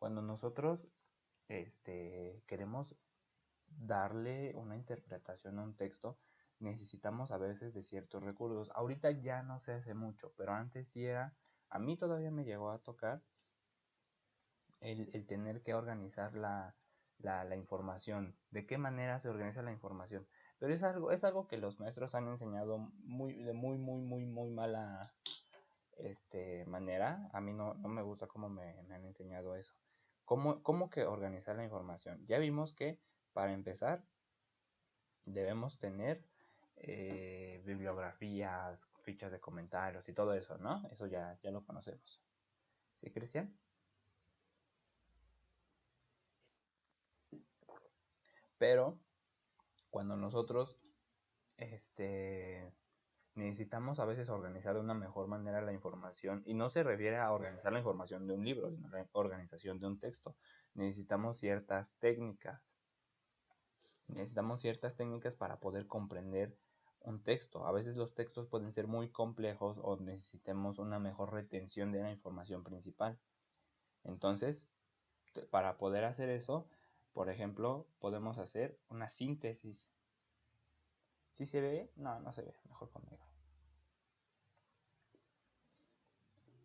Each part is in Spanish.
Cuando nosotros queremos darle una interpretación a un texto, necesitamos a veces de ciertos recursos. Ahorita ya no se hace mucho, pero antes sí era, a mí todavía me llegó a tocar el tener que organizar la información, de qué manera se organiza la información. Pero es algo que los maestros han enseñado de muy mala manera. A mí no me gusta cómo me han enseñado eso. ¿Cómo que organizar la información? Ya vimos que para empezar debemos tener bibliografías, fichas de comentarios y todo eso, ¿no? Eso ya lo conocemos. ¿Sí, Cristian? Pero cuando nosotros necesitamos a veces organizar de una mejor manera la información, y no se refiere a organizar la información de un libro, sino la organización de un texto. Necesitamos ciertas técnicas. Necesitamos ciertas técnicas para poder comprender un texto. A veces los textos pueden ser muy complejos o necesitemos una mejor retención de la información principal. Entonces, para poder hacer eso, por ejemplo, podemos hacer una síntesis. ¿Sí se ve? No, no se ve. Mejor conmigo.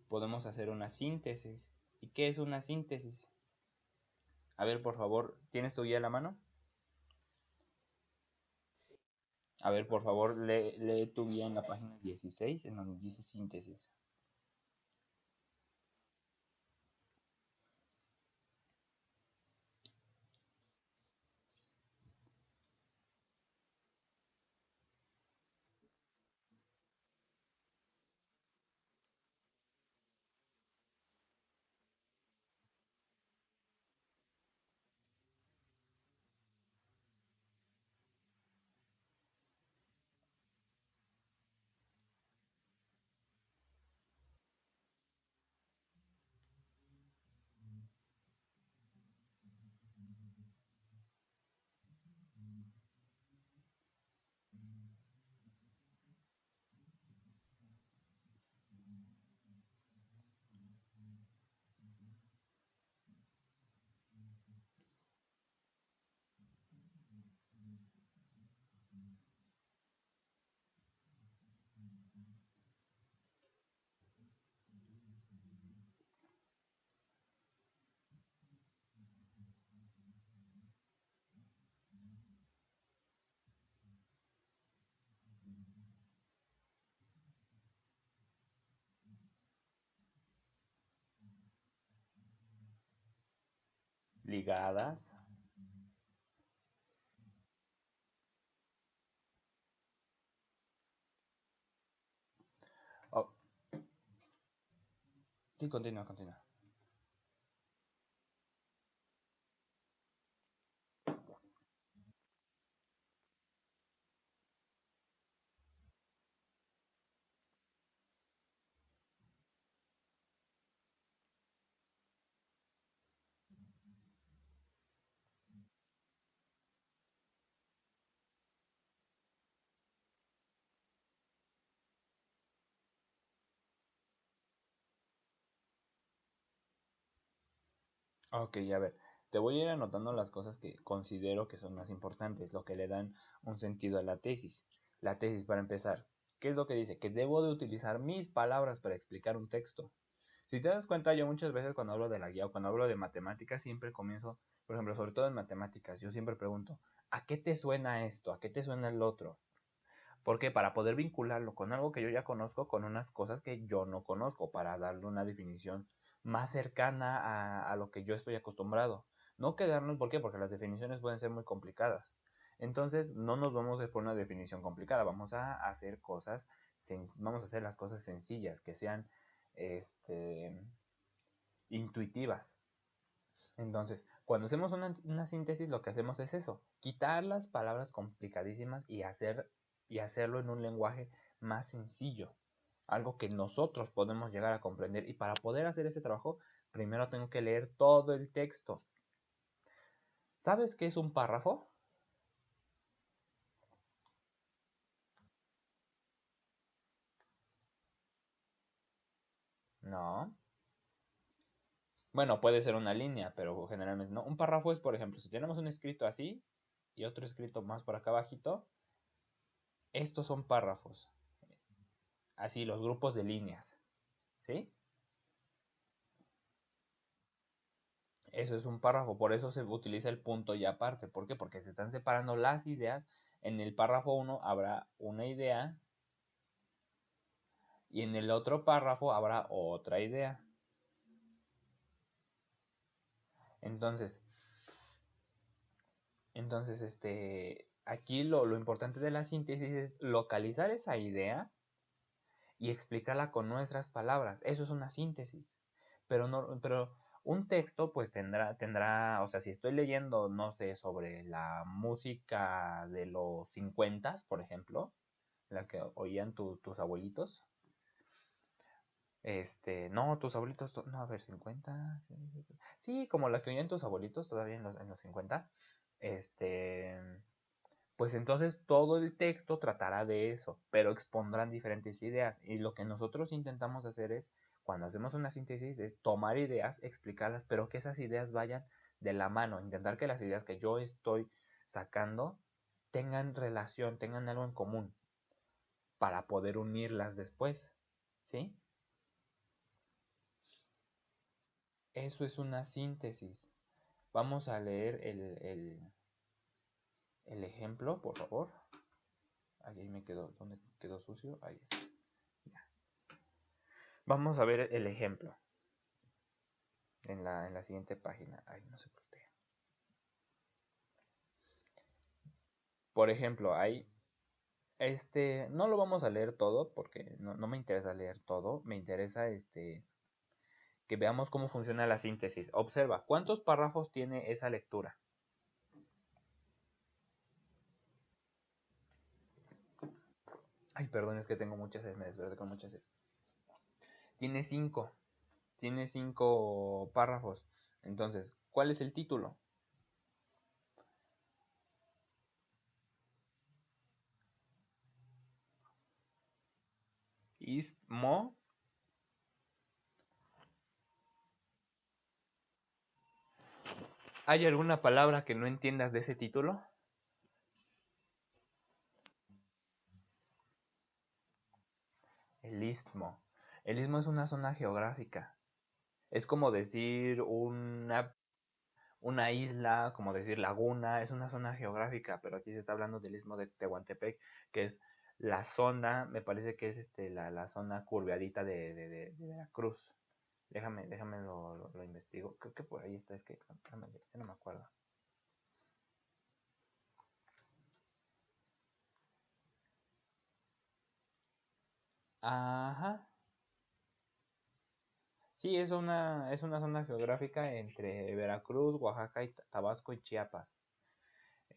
Podemos hacer una síntesis. ¿Y qué es una síntesis? A ver, por favor, ¿tienes tu guía a la mano? A ver, por favor, lee tu guía en la página 16, en donde dice síntesis. Ligadas. Oh, sí, continúa, continúa. Ok, a ver, te voy a ir anotando las cosas que considero que son más importantes, lo que le dan un sentido a la tesis. La tesis, para empezar, ¿qué es lo que dice? Que debo de utilizar mis palabras para explicar un texto. Si te das cuenta, yo muchas veces cuando hablo de la guía o cuando hablo de matemáticas, siempre comienzo, por ejemplo, sobre todo en matemáticas, yo siempre pregunto, ¿a qué te suena esto? ¿A qué te suena el otro? Porque para poder vincularlo con algo que yo ya conozco, con unas cosas que yo no conozco, para darle una definición más cercana a lo que yo estoy acostumbrado. No quedarnos, ¿por qué? Porque las definiciones pueden ser muy complicadas. Entonces, no nos vamos a ir por una definición complicada, vamos a hacer vamos a hacer las cosas sencillas, que sean este, intuitivas. Entonces, cuando hacemos una síntesis, lo que hacemos es eso, quitar las palabras complicadísimas y hacerlo en un lenguaje más sencillo, algo que nosotros podemos llegar a comprender. Y para poder hacer ese trabajo, primero tengo que leer todo el texto. ¿Sabes qué es un párrafo? No. Bueno, puede ser una línea, pero generalmente no. Un párrafo es, por ejemplo, si tenemos un escrito así y otro escrito más por acá abajito, estos son párrafos. Así, los grupos de líneas. ¿Sí? Eso es un párrafo, por eso se utiliza el punto y aparte. ¿Por qué? Porque se están separando las ideas. En el párrafo uno habrá una idea y en el otro párrafo habrá otra idea. Entonces, aquí lo importante de la síntesis es localizar esa idea y explicarla con nuestras palabras. Eso es una síntesis. Pero un texto pues tendrá, o sea, si estoy leyendo, no sé, sobre la música de los 50, por ejemplo, la que oían tus abuelitos. No, tus abuelitos, no, a ver, 50. Sí, como la que oían tus abuelitos todavía en los 50. Este, pues entonces todo el texto tratará de eso, pero expondrán diferentes ideas. Y lo que nosotros intentamos hacer es, cuando hacemos una síntesis, es tomar ideas, explicarlas, pero que esas ideas vayan de la mano, intentar que las ideas que yo estoy sacando tengan relación, tengan algo en común, para poder unirlas después. ¿Sí? Eso es una síntesis. Vamos a leer el ejemplo, por favor. Ahí me quedó, ¿dónde quedó sucio? Ahí está. Ya. Vamos a ver el ejemplo en la siguiente página. Ay, no sé por qué. Por ejemplo, no lo vamos a leer todo porque no me interesa leer todo. Me interesa que veamos cómo funciona la síntesis. Observa, ¿cuántos párrafos tiene esa lectura? Ay, perdón, es que tengo mucha sed, me desperté con mucha sed. Tiene cinco. Tiene 5 párrafos. Entonces, ¿cuál es el título? Istmo. ¿Hay alguna palabra que no entiendas de ese título? El istmo. El istmo es una zona geográfica. Es como decir una isla, como decir laguna, es una zona geográfica, pero aquí se está hablando del istmo de Tehuantepec, que es la zona, me parece que es la zona curveadita de Veracruz. Déjame lo investigo. Creo que por ahí está, es que ya no me acuerdo. Ajá. Sí, es una zona geográfica entre Veracruz, Oaxaca, y Tabasco y Chiapas.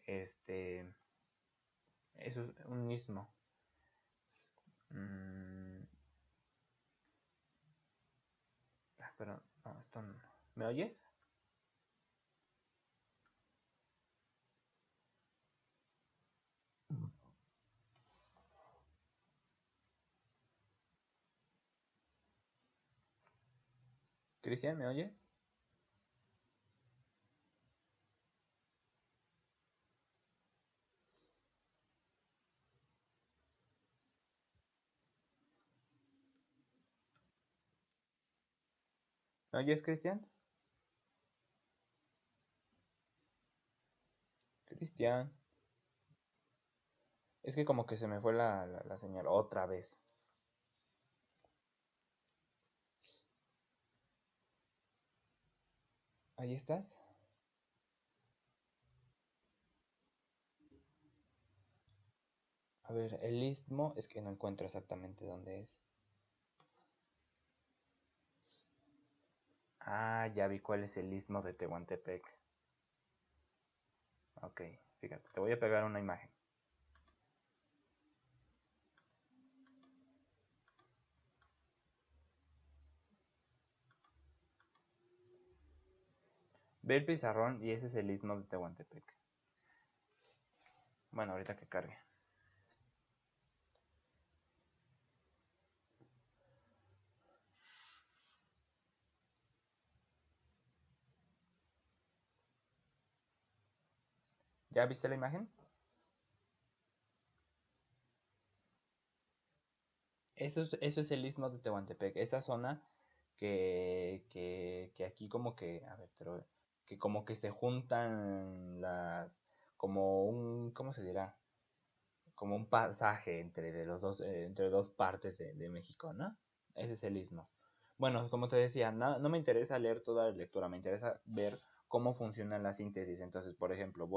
Este, eso es un istmo. Mm, pero no, esto no. ¿Me oyes? Cristian, ¿me oyes? ¿Me oyes, Cristian? Cristian. Es que como que se me fue la señal otra vez. ¿Ahí estás? A ver, el istmo, es que no encuentro exactamente dónde es. Ah, ya vi cuál es el istmo de Tehuantepec. Ok, fíjate, te voy a pegar una imagen. Ve el pizarrón y ese es el istmo de Tehuantepec. Bueno, ahorita que cargue. ¿Ya viste la imagen? Eso es el istmo de Tehuantepec, esa zona que aquí como que, a ver, que como que se juntan como un, ¿cómo se dirá? Como un pasaje entre dos partes de México, ¿no? Ese es el istmo. Bueno, como te decía, no me interesa leer toda la lectura, me interesa ver cómo funciona la síntesis. Entonces, por ejemplo,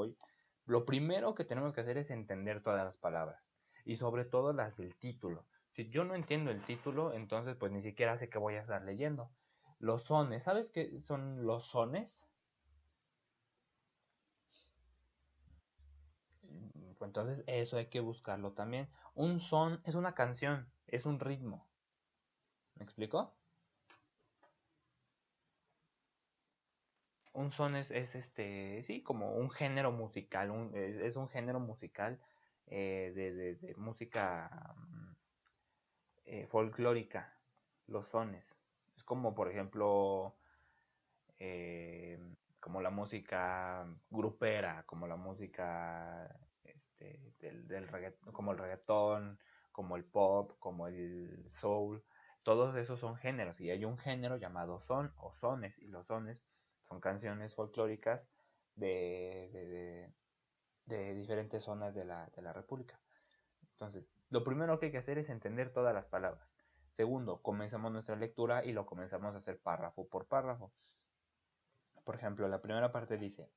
lo primero que tenemos que hacer es entender todas las palabras y sobre todo las del título. Si yo no entiendo el título, entonces pues ni siquiera sé qué voy a estar leyendo. Los sones, ¿sabes qué son los sones? Pues entonces eso hay que buscarlo también. Un son es una canción, es un ritmo. ¿Me explico? Un son sí, como un género musical, es un género musical de música folclórica, los sones. Es como, por ejemplo, eh, como la música grupera, como la música como el reggaetón, como el pop, como el soul. Todos esos son géneros y hay un género llamado son o sones y los sones son canciones folclóricas de, de, de- de diferentes zonas de la República. Entonces, lo primero que hay que hacer es entender todas las palabras. Segundo, comenzamos nuestra lectura y lo comenzamos a hacer párrafo por párrafo. Por ejemplo, la primera parte dice,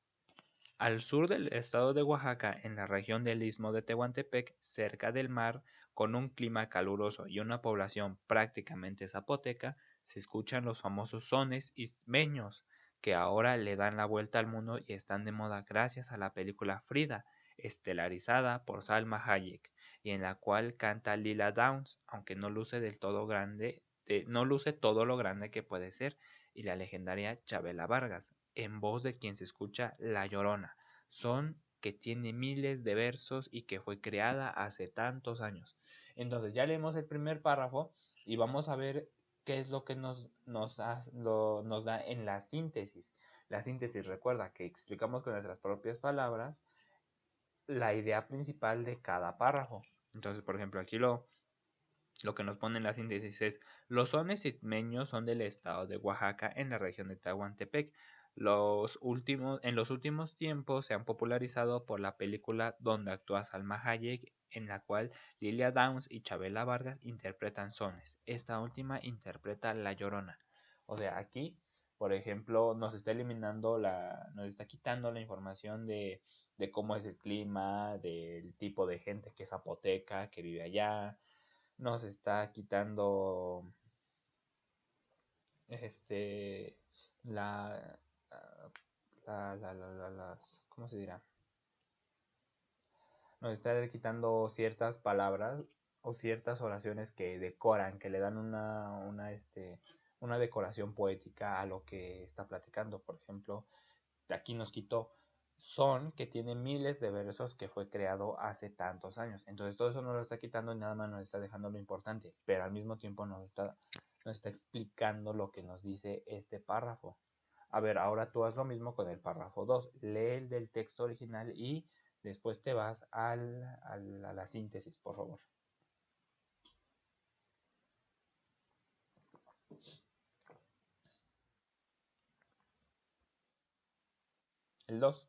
al sur del estado de Oaxaca, en la región del istmo de Tehuantepec, cerca del mar, con un clima caluroso y una población prácticamente zapoteca, se escuchan los famosos sones ismeños, que ahora le dan la vuelta al mundo y están de moda gracias a la película Frida, estelarizada por Salma Hayek, y en la cual canta Lila Downs, aunque no luce del todo grande, no luce todo lo grande que puede ser, y la legendaria Chabela Vargas, en voz de quien se escucha La Llorona, son que tiene miles de versos y que fue creada hace tantos años. Entonces ya leemos el primer párrafo y vamos a ver qué es lo que nos da en la síntesis. La síntesis recuerda que explicamos con nuestras propias palabras la idea principal de cada párrafo. Entonces, por ejemplo, aquí lo que nos pone en la síntesis es, los sones ismeños son del estado de Oaxaca en la región de Tehuantepec. En los últimos tiempos se han popularizado por la película donde actúa Salma Hayek, en la cual Lilia Downs y Chabela Vargas interpretan sones. Esta última interpreta La Llorona. O sea, aquí, por ejemplo, nos está quitando la información de cómo es el clima, del tipo de gente que es zapoteca, que vive allá, nos está quitando este la, ¿cómo se dirá? Nos está quitando ciertas palabras o ciertas oraciones que decoran, que le dan una decoración poética a lo que está platicando. Por ejemplo, de aquí nos quitó son que tiene miles de versos que fue creado hace tantos años. Entonces todo eso nos lo está quitando y nada más nos está dejando lo importante, pero al mismo tiempo nos está explicando lo que nos dice este párrafo. A ver, ahora tú haz lo mismo con el párrafo 2. Lee el del texto original y después te vas a la síntesis, por favor. El 2.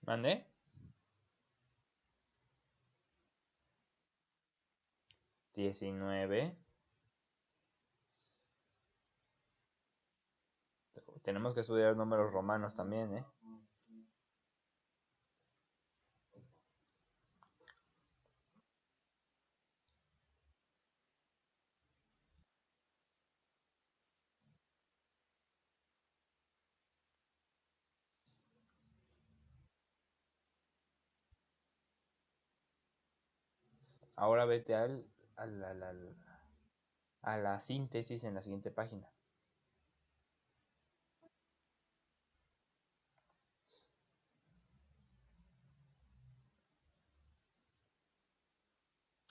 ¿Mande? 19. Tenemos que estudiar números romanos también, ¿eh? Ahora vete al, al- al- a la síntesis en la siguiente página,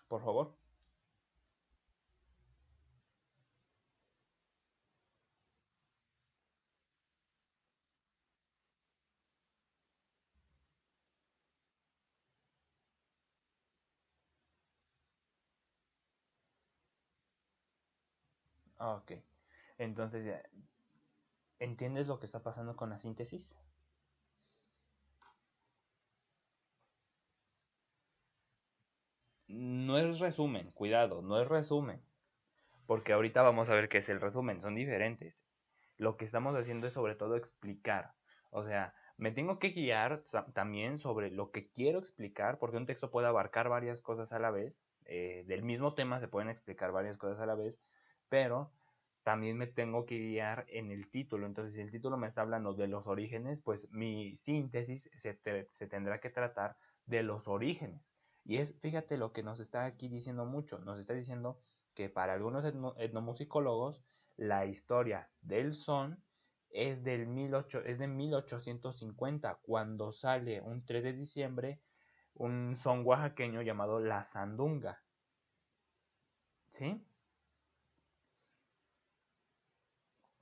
por favor. Ok. Entonces, ¿entiendes lo que está pasando con la síntesis? No es resumen, cuidado, no es resumen. Porque ahorita vamos a ver qué es el resumen, son diferentes. Lo que estamos haciendo es sobre todo explicar. O sea, me tengo que guiar también sobre lo que quiero explicar, porque un texto puede abarcar varias cosas a la vez. Del mismo tema se pueden explicar varias cosas a la vez, pero también me tengo que guiar en el título. Entonces, si el título me está hablando de los orígenes, pues mi síntesis se tendrá que tratar de los orígenes. Y es, fíjate lo que nos está aquí diciendo mucho, nos está diciendo que para algunos etnomusicólogos la historia del son es de 1850, cuando sale un 3 de diciembre un son oaxaqueño llamado La Sandunga. ¿Sí?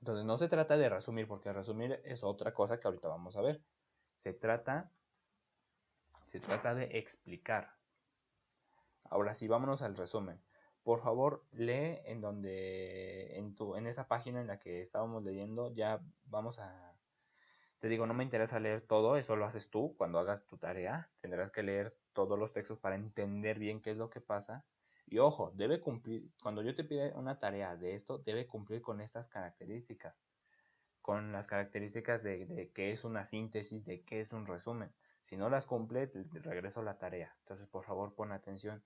Entonces no se trata de resumir, porque resumir es otra cosa que ahorita vamos a ver. Se trata, se trata de explicar. Ahora sí, vámonos al resumen. Por favor, lee en donde, en esa página en la que estábamos leyendo, ya vamos a. Te digo, no me interesa leer todo, eso lo haces tú cuando hagas tu tarea. Tendrás que leer todos los textos para entender bien qué es lo que pasa. Y ojo, debe cumplir, cuando yo te pida una tarea de esto, debe cumplir con estas características, con las características de qué es una síntesis, de qué es un resumen. Si no las cumple, regreso a la tarea. Entonces, por favor, pon atención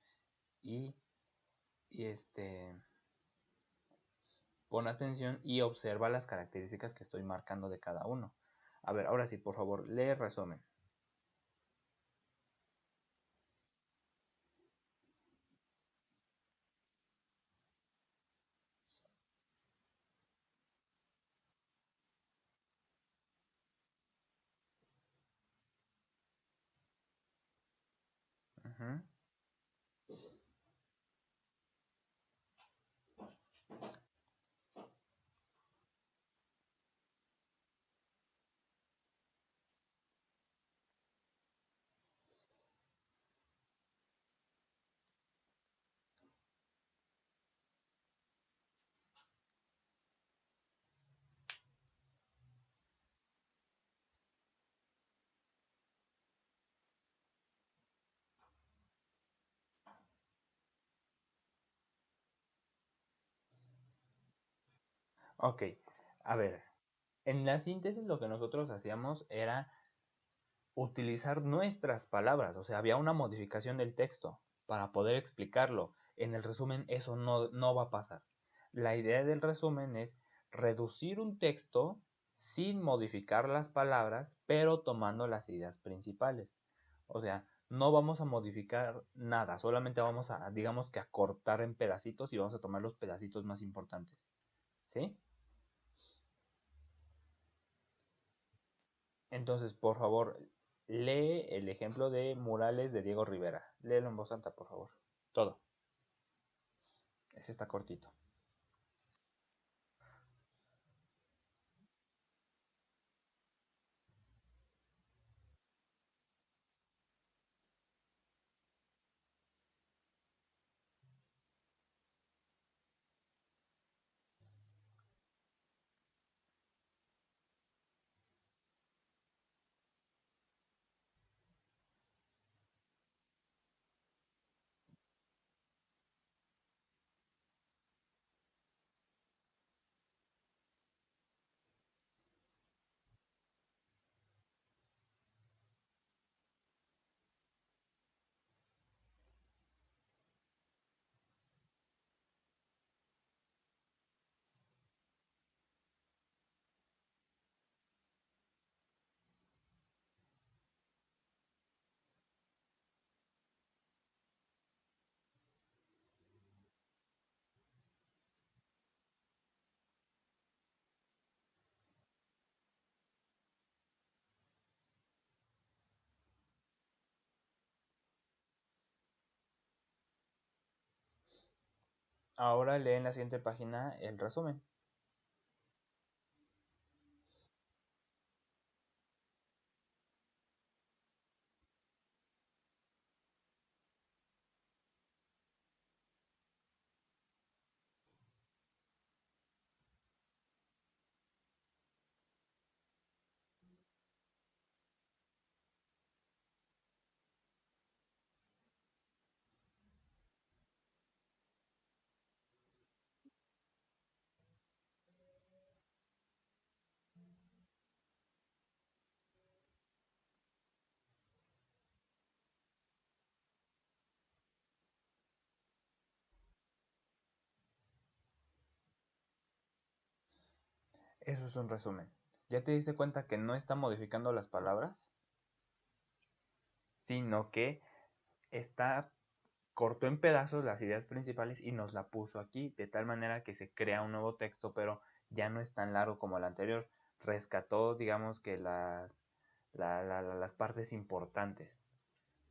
y, y pon atención y observa las características que estoy marcando de cada uno. A ver, ahora sí, por favor, lee resumen. Ujú. Ok, a ver, en la síntesis lo que nosotros hacíamos era utilizar nuestras palabras, o sea, había una modificación del texto para poder explicarlo. En el resumen eso no va a pasar. La idea del resumen es reducir un texto sin modificar las palabras, pero tomando las ideas principales. O sea, no vamos a modificar nada, solamente vamos a, digamos que a cortar en pedacitos y vamos a tomar los pedacitos más importantes. ¿Sí? Entonces, por favor, lee el ejemplo de murales de Diego Rivera. Léelo en voz alta, por favor. Todo. Ese está cortito. Ahora lee en la siguiente página el resumen. Eso es un resumen. ¿Ya te diste cuenta que no está modificando las palabras? Sino que está cortó en pedazos las ideas principales y nos la puso aquí, de tal manera que se crea un nuevo texto, pero ya no es tan largo como el anterior. Rescató, digamos que las partes importantes,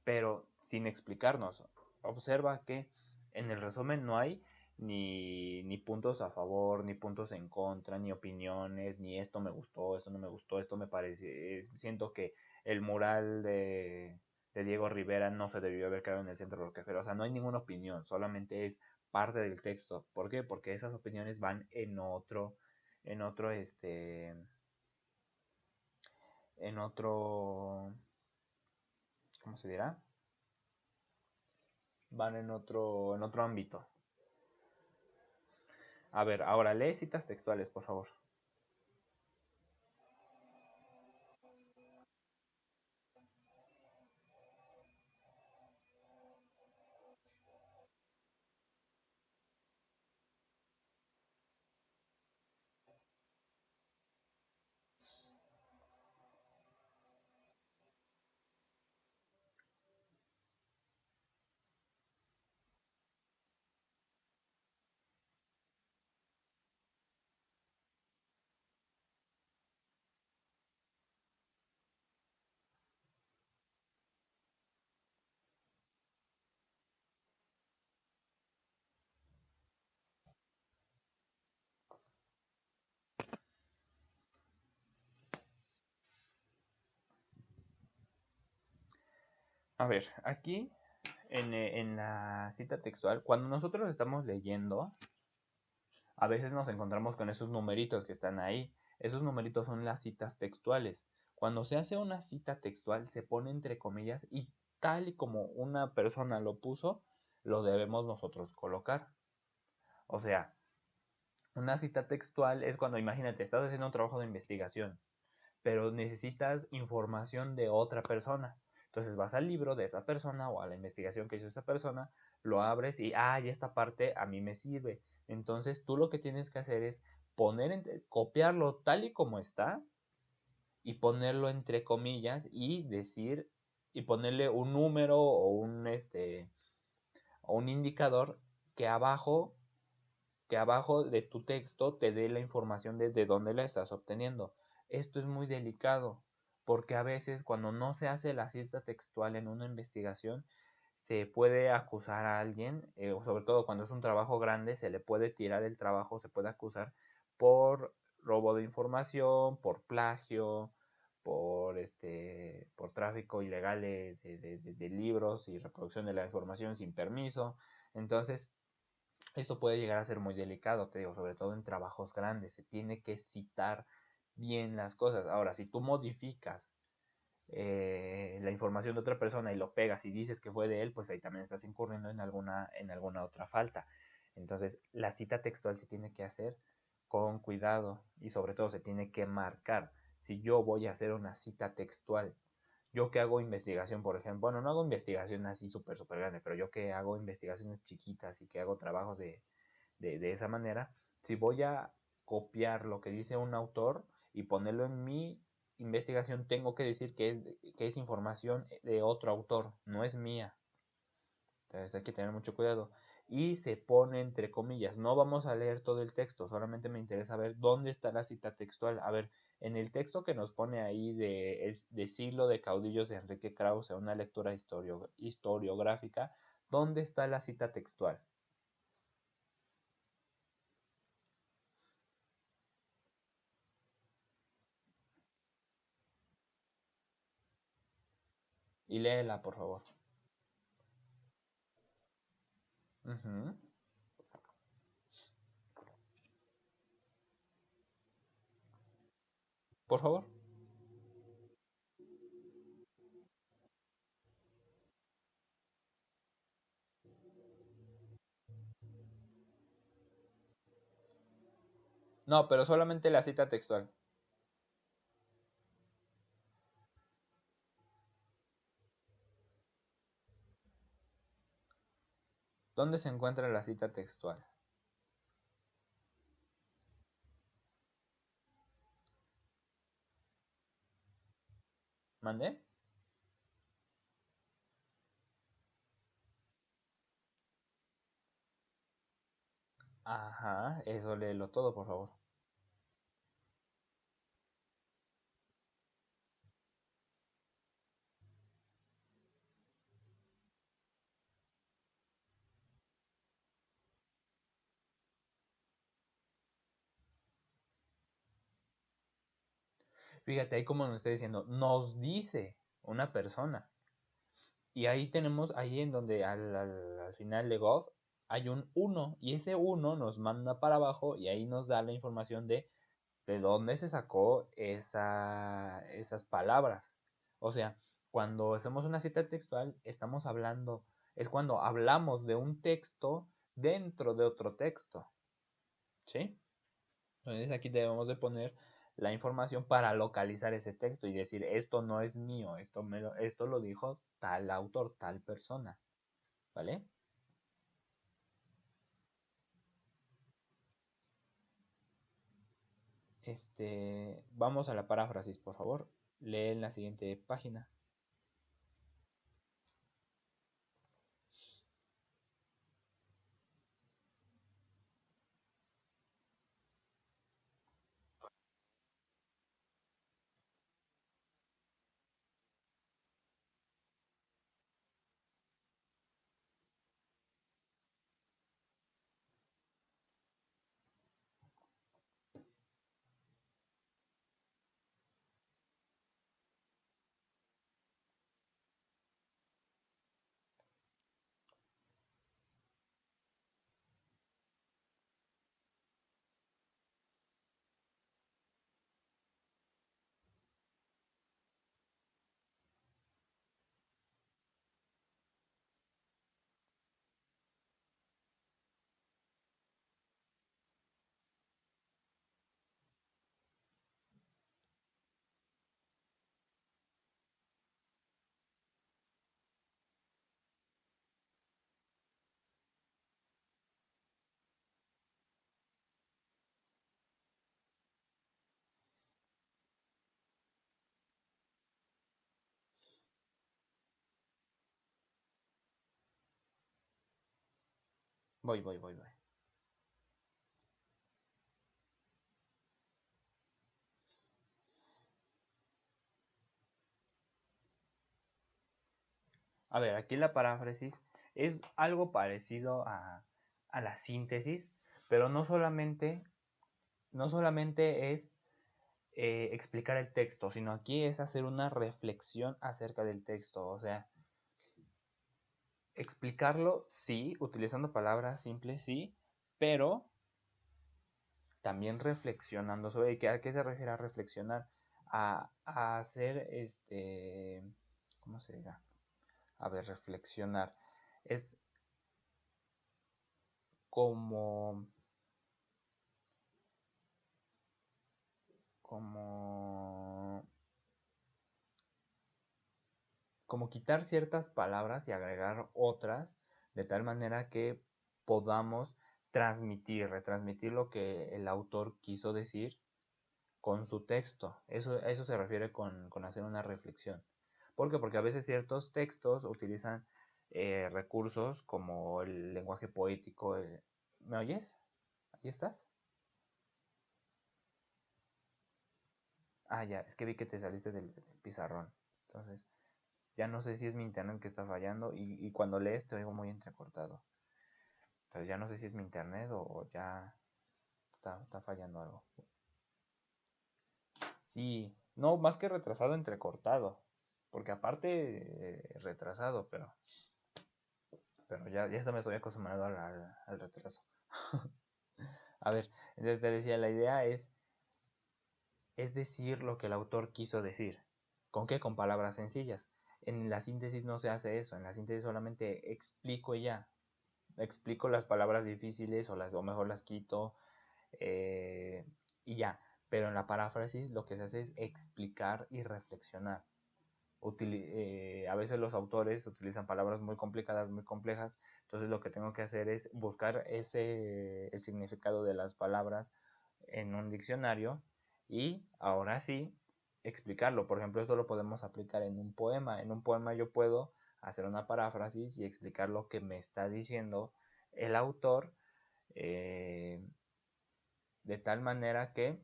pero sin explicarnos. Observa que en el resumen no hay ni puntos a favor, ni puntos en contra, ni opiniones, ni esto me gustó, esto no me gustó, esto me parece. Siento que el mural de Diego Rivera no se debió haber quedado en el centro de lo que fue. O sea, no hay ninguna opinión, solamente es parte del texto. ¿Por qué? Porque esas opiniones van en otro, en otro, ¿cómo se dirá? Van en otro ámbito. A ver, ahora lee citas textuales, por favor. A ver, aquí en la cita textual, cuando nosotros estamos leyendo, a veces nos encontramos con esos numeritos que están ahí. Esos numeritos son las citas textuales. Cuando se hace una cita textual, se pone entre comillas y tal y como una persona lo puso, lo debemos nosotros colocar. O sea, una cita textual es cuando, imagínate, estás haciendo un trabajo de investigación, pero necesitas información de otra persona. Entonces vas al libro de esa persona o a la investigación que hizo esa persona, lo abres y, y esta parte a mí me sirve. Entonces tú lo que tienes que hacer es copiarlo tal y como está y ponerlo entre comillas y decir y ponerle un número o un indicador que abajo que abajo de tu texto te dé la información de dónde la estás obteniendo. Esto es muy delicado porque a veces cuando no se hace la cita textual en una investigación, se puede acusar a alguien, sobre todo cuando es un trabajo grande, se le puede tirar el trabajo, se puede acusar por robo de información, por plagio, por tráfico ilegal de libros y reproducción de la información sin permiso. Entonces, esto puede llegar a ser muy delicado, te digo, sobre todo en trabajos grandes. Se tiene que citar bien las cosas. Ahora, si tú modificas la información de otra persona y lo pegas y dices que fue de él, pues ahí también estás incurriendo en alguna otra falta. Entonces, la cita textual se tiene que hacer con cuidado y sobre todo se tiene que marcar. Si yo voy a hacer una cita textual, yo que hago investigación, por ejemplo, bueno, no hago investigación así súper grande, pero yo que hago investigaciones chiquitas y que hago trabajos de esa manera, si voy a copiar lo que dice un autor y ponerlo en mi investigación, tengo que decir que es información de otro autor, no es mía. Entonces hay que tener mucho cuidado. Y se pone entre comillas. No vamos a leer todo el texto, solamente me interesa ver dónde está la cita textual. A ver, en el texto que nos pone ahí de Siglo de Caudillos de Enrique Krause, una lectura historiográfica, ¿dónde está la cita textual? Y léela, por favor. Ujú. Por favor. No, pero solamente la cita textual. ¿Dónde se encuentra la cita textual? ¿Mandé? Ajá, eso léelo todo, por favor. Fíjate, ahí como nos está diciendo, nos dice una persona. Y ahí tenemos, ahí en donde al final de Gov hay un uno y ese uno nos manda para abajo y ahí nos da la información de dónde se sacó esas palabras. O sea, cuando hacemos una cita textual, estamos hablando, es cuando hablamos de un texto dentro de otro texto. ¿Sí? Entonces aquí debemos de poner la información para localizar ese texto y decir, esto no es mío, esto lo dijo tal autor, tal persona. ¿Vale? Vamos a la paráfrasis, por favor. Lee en la siguiente página. Voy. A ver, aquí la paráfrasis es algo parecido a la síntesis, pero no solamente es explicar el texto, sino aquí es hacer una reflexión acerca del texto. O sea, explicarlo, sí, utilizando palabras simples, sí, pero también reflexionando sobre a qué se refiere a reflexionar, a hacer ¿cómo se dirá? A ver, reflexionar. Es como, como, como quitar ciertas palabras y agregar otras, de tal manera que podamos retransmitir lo que el autor quiso decir con su texto. A eso se refiere con hacer una reflexión. ¿Por qué? Porque a veces ciertos textos utilizan recursos como el lenguaje poético. ¿Me oyes? ¿Ahí estás? Ah, ya, es que vi que te saliste del pizarrón. Entonces, ya no sé si es mi internet que está fallando y cuando lees te oigo muy entrecortado. Entonces ya no sé si es mi internet o ya está fallando algo. Sí, no, más que retrasado, entrecortado. Porque aparte, retrasado, pero ya me estoy acostumbrado al retraso. A ver, entonces te decía, la idea es decir lo que el autor quiso decir. ¿Con qué? Con palabras sencillas. En la síntesis no se hace eso, en la síntesis solamente explico y ya. Explico las palabras difíciles o mejor las quito eh, y ya. Pero en la paráfrasis lo que se hace es explicar y reflexionar. A veces los autores utilizan palabras muy complicadas, muy complejas, entonces lo que tengo que hacer es buscar el significado de las palabras en un diccionario y ahora sí explicarlo. Por ejemplo, esto lo podemos aplicar en un poema. En un poema yo puedo hacer una paráfrasis y explicar lo que me está diciendo el autor eh, de tal manera que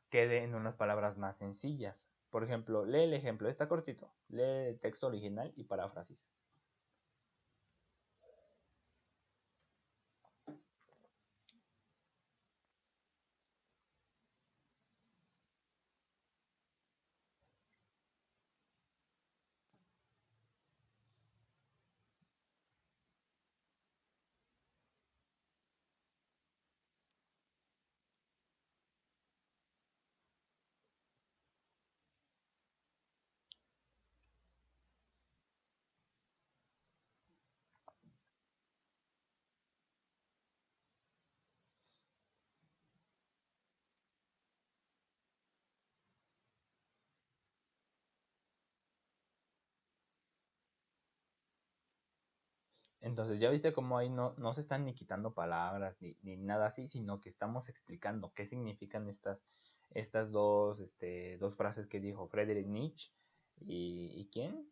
quede en unas palabras más sencillas. Por ejemplo, lee el ejemplo, está cortito, lee el texto original y paráfrasis. Entonces, ya viste cómo ahí no se están ni quitando palabras ni nada así, sino que estamos explicando qué significan estas dos frases que dijo Friedrich Nietzsche y ¿quién?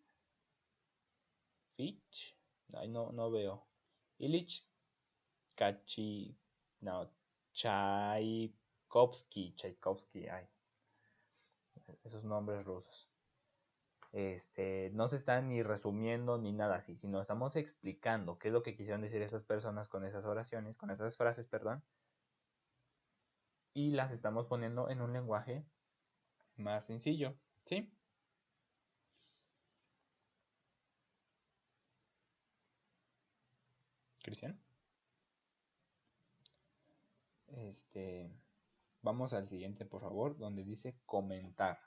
Fitch. Ay, no veo. Ilich Kachi. No, Tchaikovsky, ay, esos nombres rusos. No se están ni resumiendo ni nada así, sino estamos explicando qué es lo que quisieron decir esas personas con esas oraciones, con esas frases, perdón, y las estamos poniendo en un lenguaje más sencillo, ¿sí? Cristian. Este, Vamos al siguiente, por favor, donde dice comentar.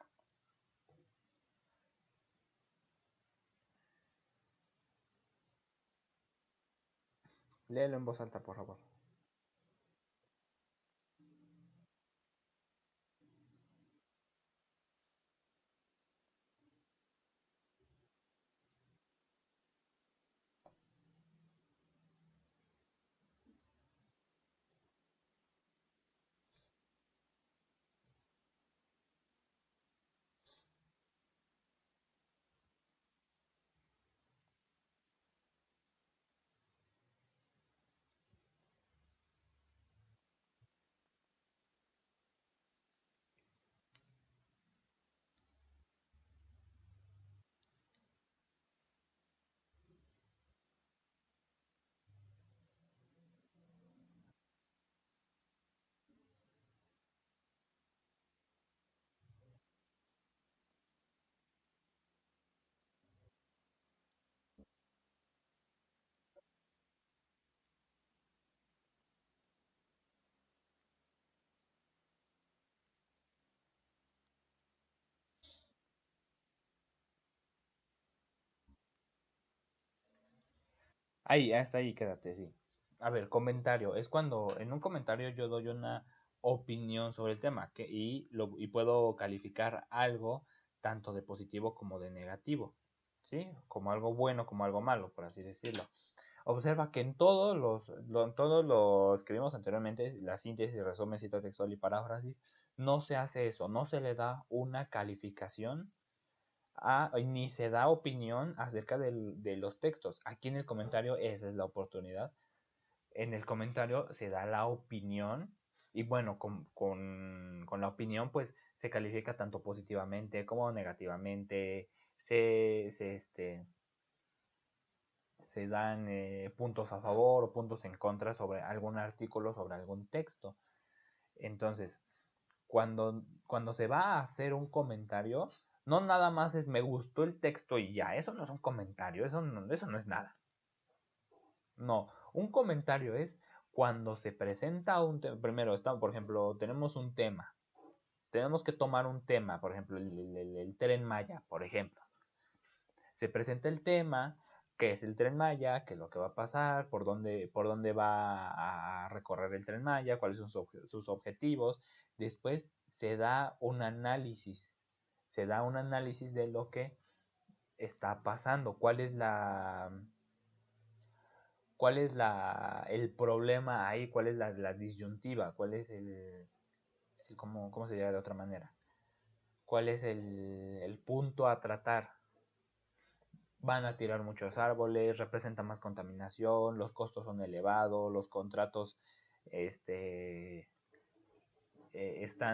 Léelo en voz alta, por favor. Ahí, hasta ahí quédate, sí. A ver, comentario. Es cuando en un comentario yo doy una opinión sobre el tema y puedo calificar algo tanto de positivo como de negativo, ¿sí? Como algo bueno, como algo malo, por así decirlo. Observa que en todos los que vimos anteriormente, la síntesis, resumen, cita textual y paráfrasis, no se hace eso, no se le da una calificación ni se da opinión acerca de los textos. Aquí en el comentario esa es la oportunidad. En el comentario se da la opinión y bueno, con la opinión pues se califica tanto positivamente como negativamente. Se, se, este, Se dan puntos a favor o puntos en contra sobre algún artículo, sobre algún texto. Entonces, cuando se va a hacer un comentario, No nada más es me gustó el texto y ya, eso no es un comentario, eso no es nada. No, un comentario es cuando se presenta un tema. Primero, por ejemplo, tenemos un tema. Tenemos que tomar un tema, por ejemplo, el Tren Maya, por ejemplo. Se presenta el tema, qué es el Tren Maya, qué es lo que va a pasar, por dónde va a recorrer el Tren Maya, cuáles son sus objetivos. Después se da un análisis de lo que está pasando, el problema ahí, cuál es la disyuntiva, cuál es cómo se diría de otra manera, cuál es el punto a tratar. Van a tirar muchos árboles, representa más contaminación, los costos son elevados, los contratos este,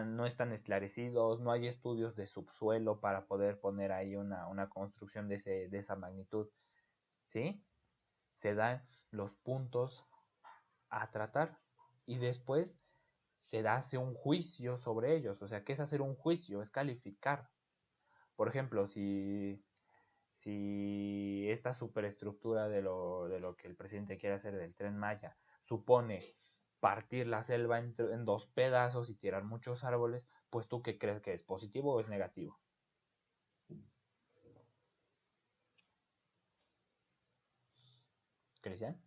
no están esclarecidos, no hay estudios de subsuelo para poder poner ahí una construcción de esa magnitud, ¿sí? Se dan los puntos a tratar y después se hace un juicio sobre ellos. O sea, ¿qué es hacer un juicio? Es calificar. Por ejemplo, si esta superestructura de lo que el presidente quiere hacer del Tren Maya supone partir la selva en dos pedazos y tirar muchos árboles, pues tú qué crees que es positivo o es negativo. ¿Cristian?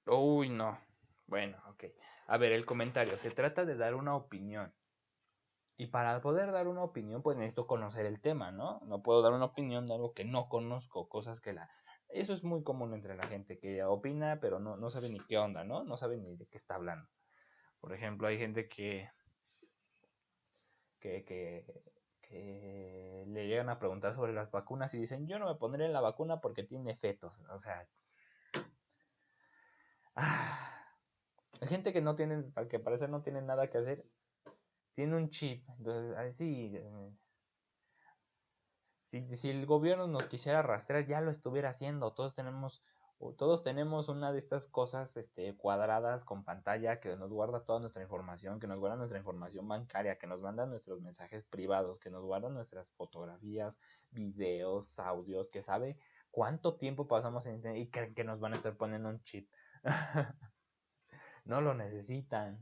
Uy, no. Bueno, ok. A ver, el comentario. Se trata de dar una opinión. Y para poder dar una opinión, pues necesito conocer el tema, ¿no? No puedo dar una opinión de algo que no conozco, cosas que la... Eso es muy común entre la gente que opina, pero no sabe ni qué onda, ¿no? No sabe ni de qué está hablando. Por ejemplo, hay gente que, que, que le llegan a preguntar sobre las vacunas y dicen, yo no me pondré en la vacuna porque tiene fetos. O sea, hay gente que no tiene, que parece no tiene nada que hacer, tiene un chip. Entonces, así, si el gobierno nos quisiera rastrear, ya lo estuviera haciendo. Todos tenemos una de estas cosas cuadradas con pantalla que nos guarda toda nuestra información, que nos guarda nuestra información bancaria, que nos manda nuestros mensajes privados, que nos guarda nuestras fotografías, videos, audios, que sabe cuánto tiempo pasamos en internet y creen que nos van a estar poniendo un chip. No lo necesitan.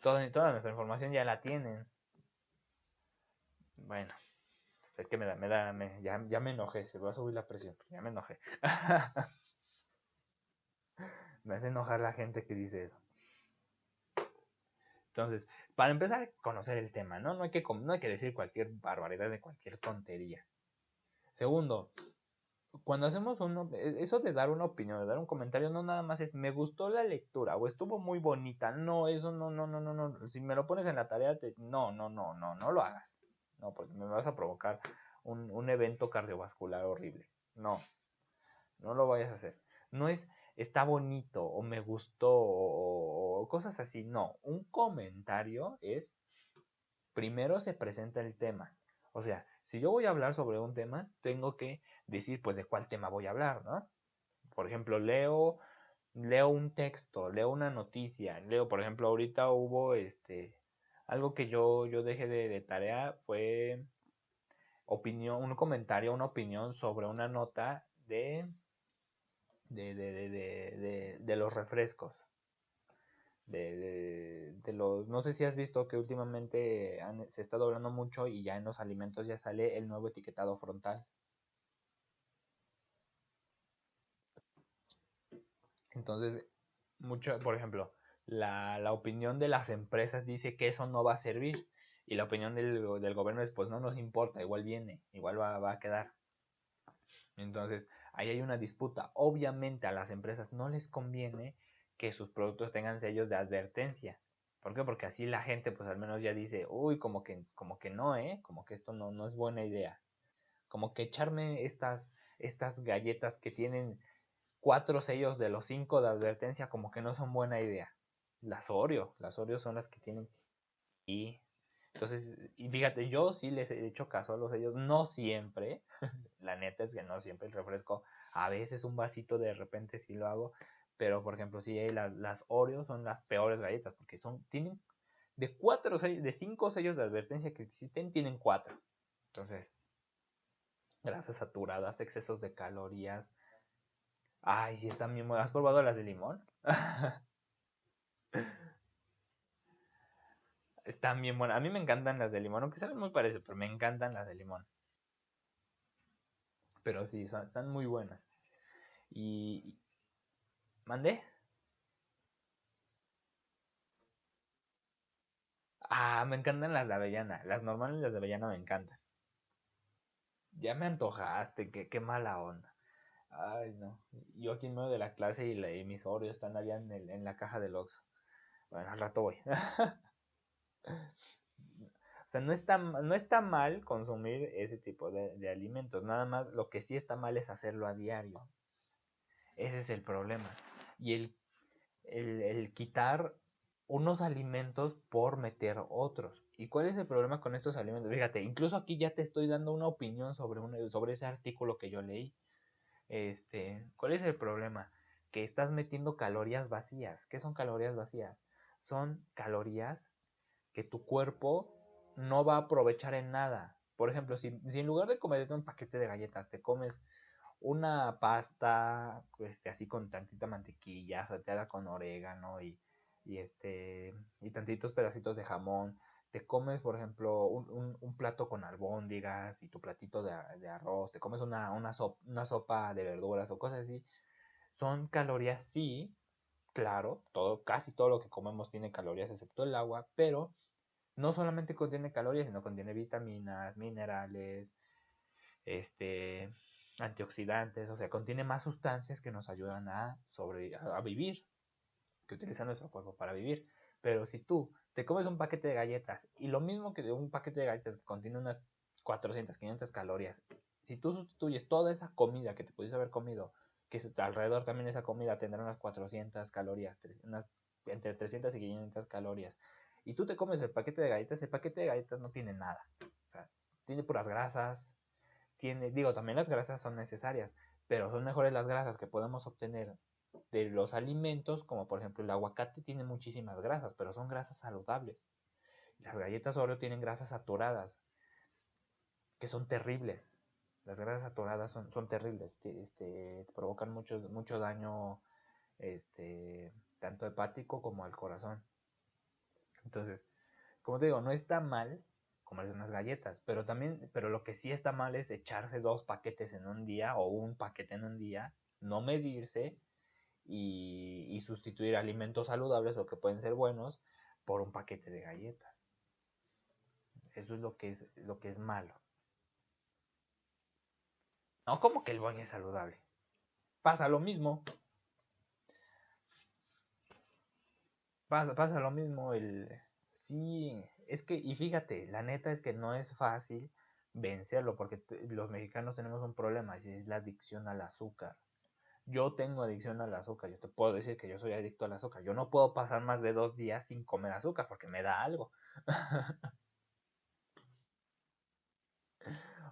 Toda nuestra información ya la tienen. Bueno. Es que ya me enojé, se va a subir la presión, ya me enojé. Me hace enojar la gente que dice eso. Entonces, para empezar, conocer el tema, ¿no? No hay que decir cualquier barbaridad de cualquier tontería. Segundo, cuando hacemos eso de dar una opinión, de dar un comentario, no nada más es me gustó la lectura o estuvo muy bonita. No, eso no. Si me lo pones en la tarea, no lo hagas. No, porque me vas a provocar un evento cardiovascular horrible. No lo vayas a hacer. No es está bonito o me gustó o cosas así. No, un comentario es primero se presenta el tema. O sea, si yo voy a hablar sobre un tema, tengo que decir pues de cuál tema voy a hablar, ¿no? Por ejemplo, leo un texto, leo una noticia, por ejemplo, ahorita hubo algo que yo dejé de tarea fue un comentario, una opinión sobre una nota de los refrescos. No sé si has visto que últimamente se está doblando mucho y ya en los alimentos ya sale el nuevo etiquetado frontal. Entonces, por ejemplo, la opinión de las empresas dice que eso no va a servir y la opinión del gobierno es pues no nos importa, igual viene, igual va a quedar. Entonces, ahí hay una disputa. Obviamente a las empresas no les conviene que sus productos tengan sellos de advertencia. ¿Por qué? Porque así la gente pues al menos ya dice, uy, como que no, como que esto no es buena idea. Como que echarme estas galletas que tienen 4 sellos de los 5 de advertencia como que no son buena idea. Las Oreo son las que tienen. Y Entonces, y fíjate, yo sí les he hecho caso a los sellos, no siempre, la neta es que no siempre el refresco, a veces un vasito de repente sí lo hago, pero por ejemplo, sí, las Oreo son las peores galletas, porque tienen de de 5 sellos de advertencia que existen, tienen 4. Entonces, grasas saturadas, excesos de calorías. Ay, sí, están bien buenas. ¿Has probado las de limón? Están bien buenas. A mí me encantan las de limón, aunque saben muy parecidas, pero me encantan las de limón. Pero sí, están muy buenas. Y... ¿Mandé? Ah, me encantan las de avellana. Las normales, las de avellana me encantan. Ya me antojaste, qué mala onda. Ay, no. Yo aquí en medio de la clase y mis Oreos están allá en la caja del Oxxo. Bueno, al rato voy. O sea, no está mal consumir ese tipo de alimentos. Nada más lo que sí está mal es hacerlo a diario. Ese es el problema. Y el quitar unos alimentos por meter otros. ¿Y cuál es el problema con estos alimentos? Fíjate, incluso aquí ya te estoy dando una opinión sobre ese artículo que yo leí. ¿Cuál es el problema? Que estás metiendo calorías vacías. ¿Qué son calorías vacías? Son calorías que tu cuerpo no va a aprovechar en nada. Por ejemplo, si en lugar de comerte un paquete de galletas, te comes una pasta, así con tantita mantequilla, salteada con orégano y tantitos pedacitos de jamón. Te comes, por ejemplo, un plato con albóndigas y tu platito de arroz. Te comes una sopa de verduras o cosas así. Son calorías, sí, claro, casi todo lo que comemos tiene calorías excepto el agua, pero no solamente contiene calorías, sino contiene vitaminas, minerales, este, antioxidantes, o sea, contiene más sustancias que nos ayudan a vivir, que utiliza nuestro cuerpo para vivir. Pero si tú te comes un paquete de galletas y lo mismo que de un paquete de galletas que contiene unas 400, 500 calorías, si tú sustituyes toda esa comida que te pudiste haber comido, que alrededor también esa comida tendrá unas 400 calorías, entre 300 y 500 calorías, y tú te comes el paquete de galletas no tiene nada. O sea, tiene puras grasas, también las grasas son necesarias, pero son mejores las grasas que podemos obtener de los alimentos, como por ejemplo el aguacate tiene muchísimas grasas, pero son grasas saludables. Las galletas Oreo tienen grasas saturadas, que son terribles. Las grasas saturadas son terribles, provocan mucho daño, tanto hepático como al corazón. Entonces, como te digo, no está mal comerse unas galletas, pero lo que sí está mal es echarse 2 paquetes en un día o un paquete en un día, no medirse y sustituir alimentos saludables o que pueden ser buenos por un paquete de galletas. Eso es lo que es malo. No, como que el boing es saludable. Pasa lo mismo. Pasa lo mismo. Sí, es que, y fíjate, la neta es que no es fácil vencerlo porque los mexicanos tenemos un problema y es la adicción al azúcar. Yo tengo adicción al azúcar, yo te puedo decir que yo soy adicto al azúcar. Yo no puedo pasar más de 2 días sin comer azúcar porque me da algo.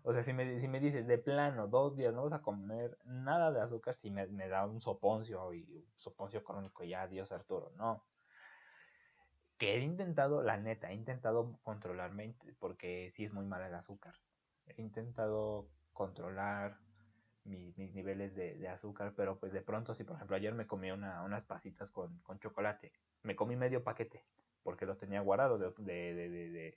O sea, si me dices de plano 2 días no vas a comer nada de azúcar, si me da un soponcio y un soponcio crónico, ya adiós Arturo, no. Que he intentado, la neta, he intentado controlarme porque sí es muy mal el azúcar. He intentado controlar mis niveles de azúcar, pero pues de pronto, si por ejemplo ayer me comí unas pasitas con chocolate, me comí medio paquete porque lo tenía guardado de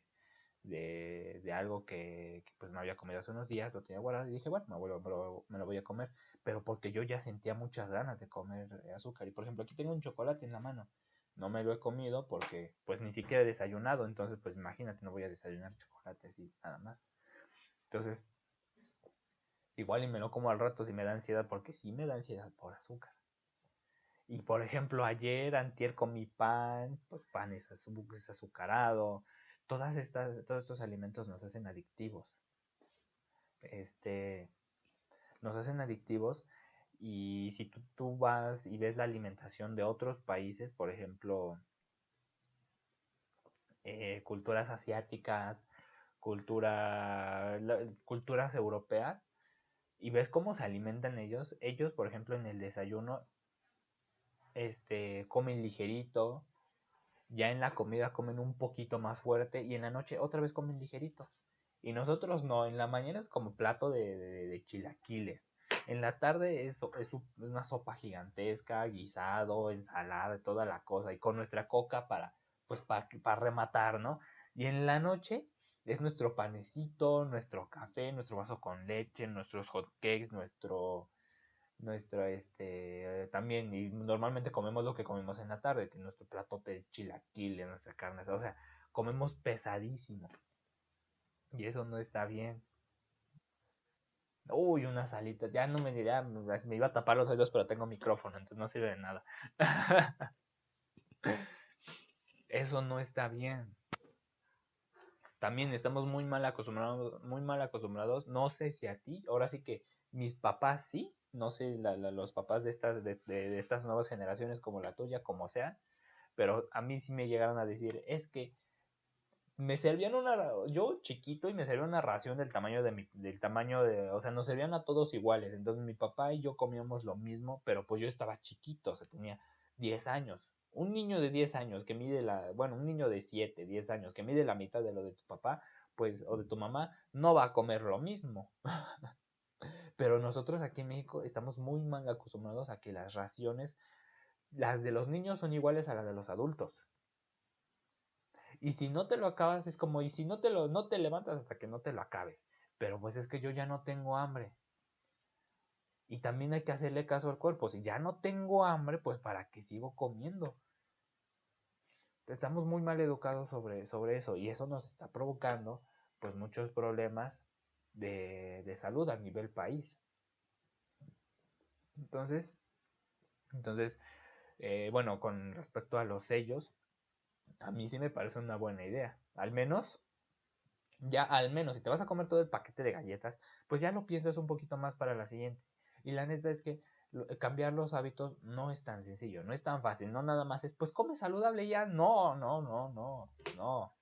algo que, pues me había comido hace unos días, lo tenía guardado y dije, bueno, me lo voy a comer, pero porque yo ya sentía muchas ganas de comer azúcar. Y por ejemplo, aquí tengo un chocolate en la mano, no me lo he comido porque pues ni siquiera he desayunado, entonces pues imagínate, no voy a desayunar chocolate así, nada más. Entonces, igual y me lo como al rato si me da ansiedad, porque sí me da ansiedad por azúcar. Y por ejemplo, antier comí pan, pues pan es azucarado. Todos estos alimentos nos hacen adictivos. Este, Nos hacen adictivos y si tú vas y ves la alimentación de otros países, por ejemplo, culturas asiáticas, culturas europeas, y ves cómo se alimentan ellos. Ellos, por ejemplo, en el desayuno, comen ligerito, ya en la comida comen un poquito más fuerte y en la noche otra vez comen ligerito. Y nosotros no, en la mañana es como plato de chilaquiles. En la tarde es una sopa gigantesca, guisado, ensalada, toda la cosa. Y con nuestra coca pues para rematar, ¿no? Y en la noche es nuestro panecito, nuestro café, nuestro vaso con leche, nuestros hot cakes, también, y normalmente comemos lo que comemos en la tarde, que es nuestro platote de chilaquiles, nuestra carne, o sea, comemos pesadísimo. Y eso no está bien. Uy, unas alitas, ya no me diría, me iba a tapar los oídos, pero tengo micrófono, entonces no sirve de nada. Eso no está bien. También estamos muy mal acostumbrados, no sé si a ti, ahora sí que mis papás sí, no sé los papás de estas nuevas generaciones como la tuya, como sean, pero a mí sí me llegaron a decir, es que me servían yo chiquito y me servían una ración del tamaño o sea, nos servían a todos iguales, entonces mi papá y yo comíamos lo mismo, pero pues yo estaba chiquito, o sea, tenía 10 años. Un niño de 10 años que mide bueno, un niño de 7 10 años que mide la mitad de lo de tu papá, pues, o de tu mamá, no va a comer lo mismo. Pero nosotros aquí en México estamos muy mal acostumbrados a que las raciones, las de los niños son iguales a las de los adultos. Y si no te lo acabas, es como, y si no te levantas hasta que no te lo acabes. Pero pues es que yo ya no tengo hambre. Y también hay que hacerle caso al cuerpo. Si ya no tengo hambre, pues ¿para qué sigo comiendo? Estamos muy mal educados sobre eso. Y eso nos está provocando pues muchos problemas de salud a nivel país. Entonces, entonces bueno, con respecto a los sellos, a mí sí me parece una buena idea. Al menos, si te vas a comer todo el paquete de galletas, pues ya lo piensas un poquito más para la siguiente. Y la neta es que cambiar los hábitos no es tan sencillo, no es tan fácil, no nada más es, pues come saludable ya. No, no, no, no, no.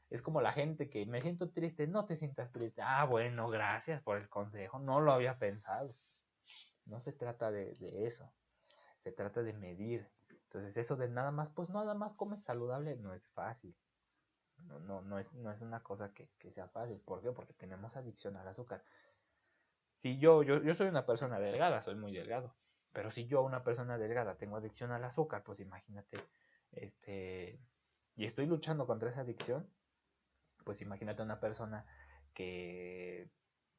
Es como la gente que me siento triste, no te sientas triste. Ah, bueno, gracias por el consejo, no lo había pensado. No se trata de eso, se trata de medir. Entonces eso de nada más, pues nada más comes saludable no es fácil. No es una cosa que sea fácil. ¿Por qué? Porque tenemos adicción al azúcar. Si yo soy una persona delgada, soy muy delgado. Pero si yo, una persona delgada, tengo adicción al azúcar, pues imagínate, este, y estoy luchando contra esa adicción, pues imagínate una persona que,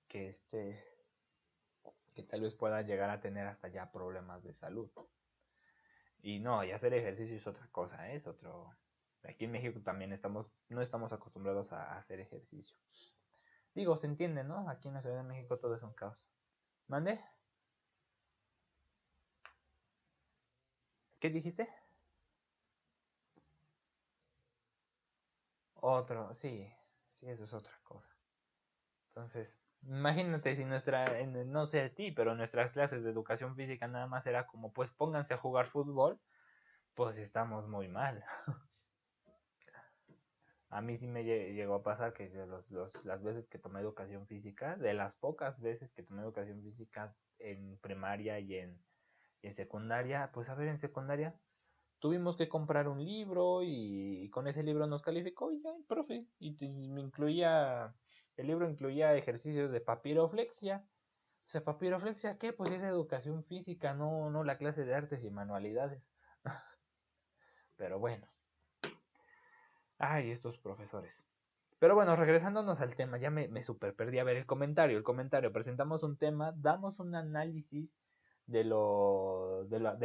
que este, que tal vez pueda llegar a tener hasta ya problemas de salud. Y no, y hacer ejercicio es otra cosa, ¿eh? Es otro. Aquí en México también no estamos acostumbrados a hacer ejercicio. Digo, se entiende, ¿no? Aquí en la Ciudad de México todo es un caos. ¿Mande? ¿Qué dijiste? Otro, sí, sí, eso es otra cosa. Entonces, imagínate si no sé a ti, pero nuestras clases de educación física nada más era como, pues pónganse a jugar fútbol, pues estamos muy mal. A mí sí me llegó a pasar que las veces que tomé educación física, de las pocas veces que tomé educación física en primaria y en secundaria, pues a ver, en secundaria tuvimos que comprar un libro y con ese libro nos calificó y ya el profe. El libro incluía ejercicios de papiroflexia. O sea, papiroflexia, ¿qué? Pues es educación física, no la clase de artes y manualidades. Pero bueno, ay, estos profesores. Pero bueno, regresándonos al tema, ya me super perdí. A ver, el comentario, presentamos un tema, damos un análisis de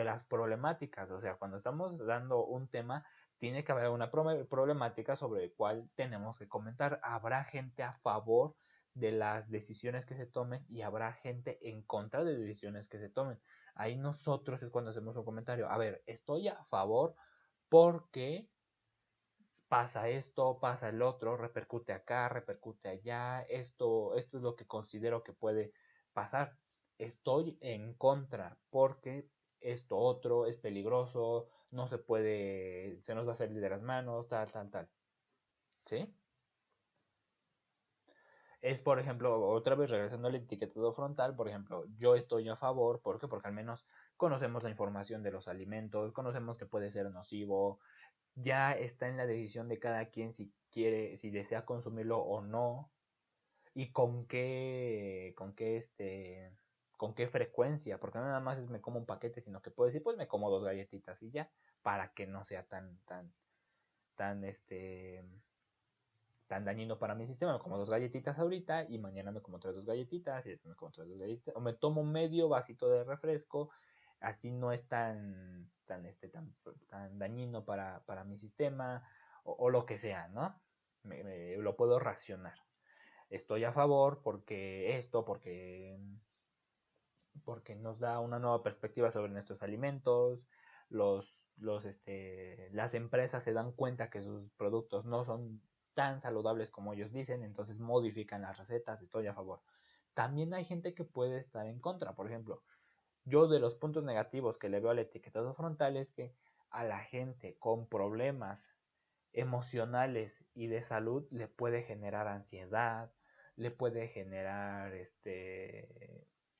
las problemáticas. O sea, cuando estamos dando un tema, tiene que haber una problemática sobre el cual tenemos que comentar. Habrá gente a favor de las decisiones que se tomen y habrá gente en contra de decisiones que se tomen. Ahí nosotros es cuando hacemos un comentario. A ver, estoy a favor porque pasa esto, pasa el otro, repercute acá, repercute allá, esto es lo que considero que puede pasar. Estoy en contra porque esto otro es peligroso, no se puede, se nos va a salir de las manos, tal, tal, tal. ¿Sí? Es, por ejemplo, otra vez regresando al etiquetado frontal, por ejemplo, yo estoy a favor, ¿por qué? Porque al menos conocemos la información de los alimentos, conocemos que puede ser nocivo, ya está en la decisión de cada quien si quiere, si desea consumirlo o no, y con qué frecuencia, porque no nada más es me como un paquete, sino que puedo decir, pues me como dos galletitas y ya, para que no sea tan, tan dañino para mi sistema. Me como dos galletitas ahorita y mañana me como otras dos galletitas y después me como otras dos galletitas. O me tomo medio vasito de refresco, así no es tan dañino para mi sistema o lo que sea, ¿no? Lo puedo racionar. Estoy a favor porque nos da una nueva perspectiva sobre nuestros alimentos, las empresas se dan cuenta que sus productos no son tan saludables como ellos dicen, entonces modifican las recetas, estoy a favor. También hay gente que puede estar en contra, por ejemplo, yo de los puntos negativos que le veo al etiquetado frontal es que a la gente con problemas emocionales y de salud le puede generar ansiedad, le puede generar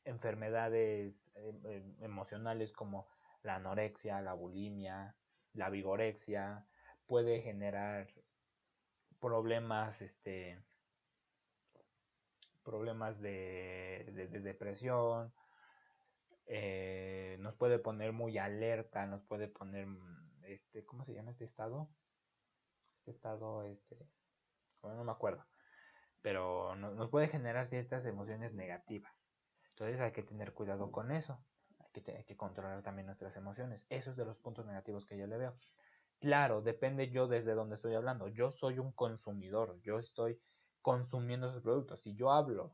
enfermedades emocionales como la anorexia, la bulimia, la vigorexia, puede generar problemas, problemas de depresión, nos puede poner muy alerta, nos puede poner, ¿cómo se llama este estado? Este estado, bueno, no me acuerdo, pero nos puede generar ciertas emociones negativas. Entonces hay que tener cuidado con eso. Hay que controlar también nuestras emociones. Eso es de los puntos negativos que yo le veo. Claro, depende yo desde donde estoy hablando. Yo soy un consumidor. Yo estoy consumiendo esos productos. Si yo hablo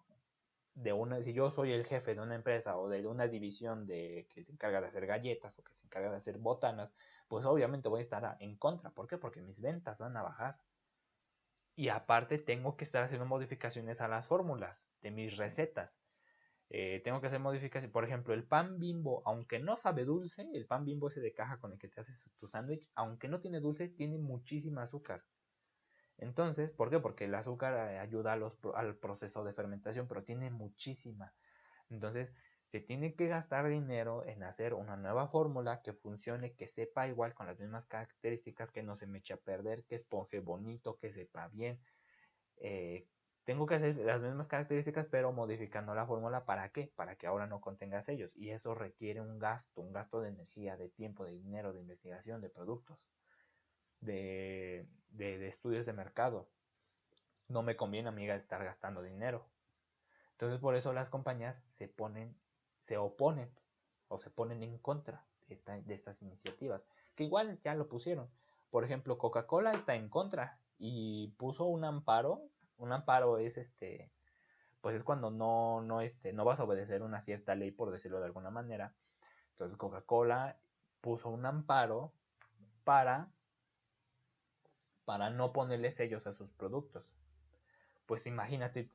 si yo soy el jefe de una empresa o de una división que se encarga de hacer galletas o que se encarga de hacer botanas, pues obviamente voy a estar en contra. ¿Por qué? Porque mis ventas van a bajar. Y aparte tengo que estar haciendo modificaciones a las fórmulas de mis recetas. Tengo que hacer modificaciones. Por ejemplo, el pan Bimbo, aunque no sabe dulce, el pan Bimbo ese de caja con el que te haces tu sándwich, aunque no tiene dulce, tiene muchísima azúcar. Entonces, ¿por qué? Porque el azúcar ayuda al proceso de fermentación, pero tiene muchísima. Entonces, se tiene que gastar dinero en hacer una nueva fórmula que funcione, que sepa igual con las mismas características, que no se me eche a perder, que esponje bonito, que sepa bien. Eh, Tengo que hacer las mismas características, pero modificando la fórmula. ¿Para qué? Para que ahora no contenga sellos. Y eso requiere un gasto de energía, de tiempo, de dinero, de investigación, de productos, de estudios de mercado. No me conviene, amiga, estar gastando dinero. Entonces por eso las compañías se oponen o se ponen en contra de estas iniciativas, que igual ya lo pusieron. Por ejemplo, Coca-Cola está en contra y puso un amparo. Un amparo es pues es cuando no vas a obedecer una cierta ley, por decirlo de alguna manera. Entonces Coca-Cola puso un amparo para, para no ponerle sellos a sus productos. Pues imagínate,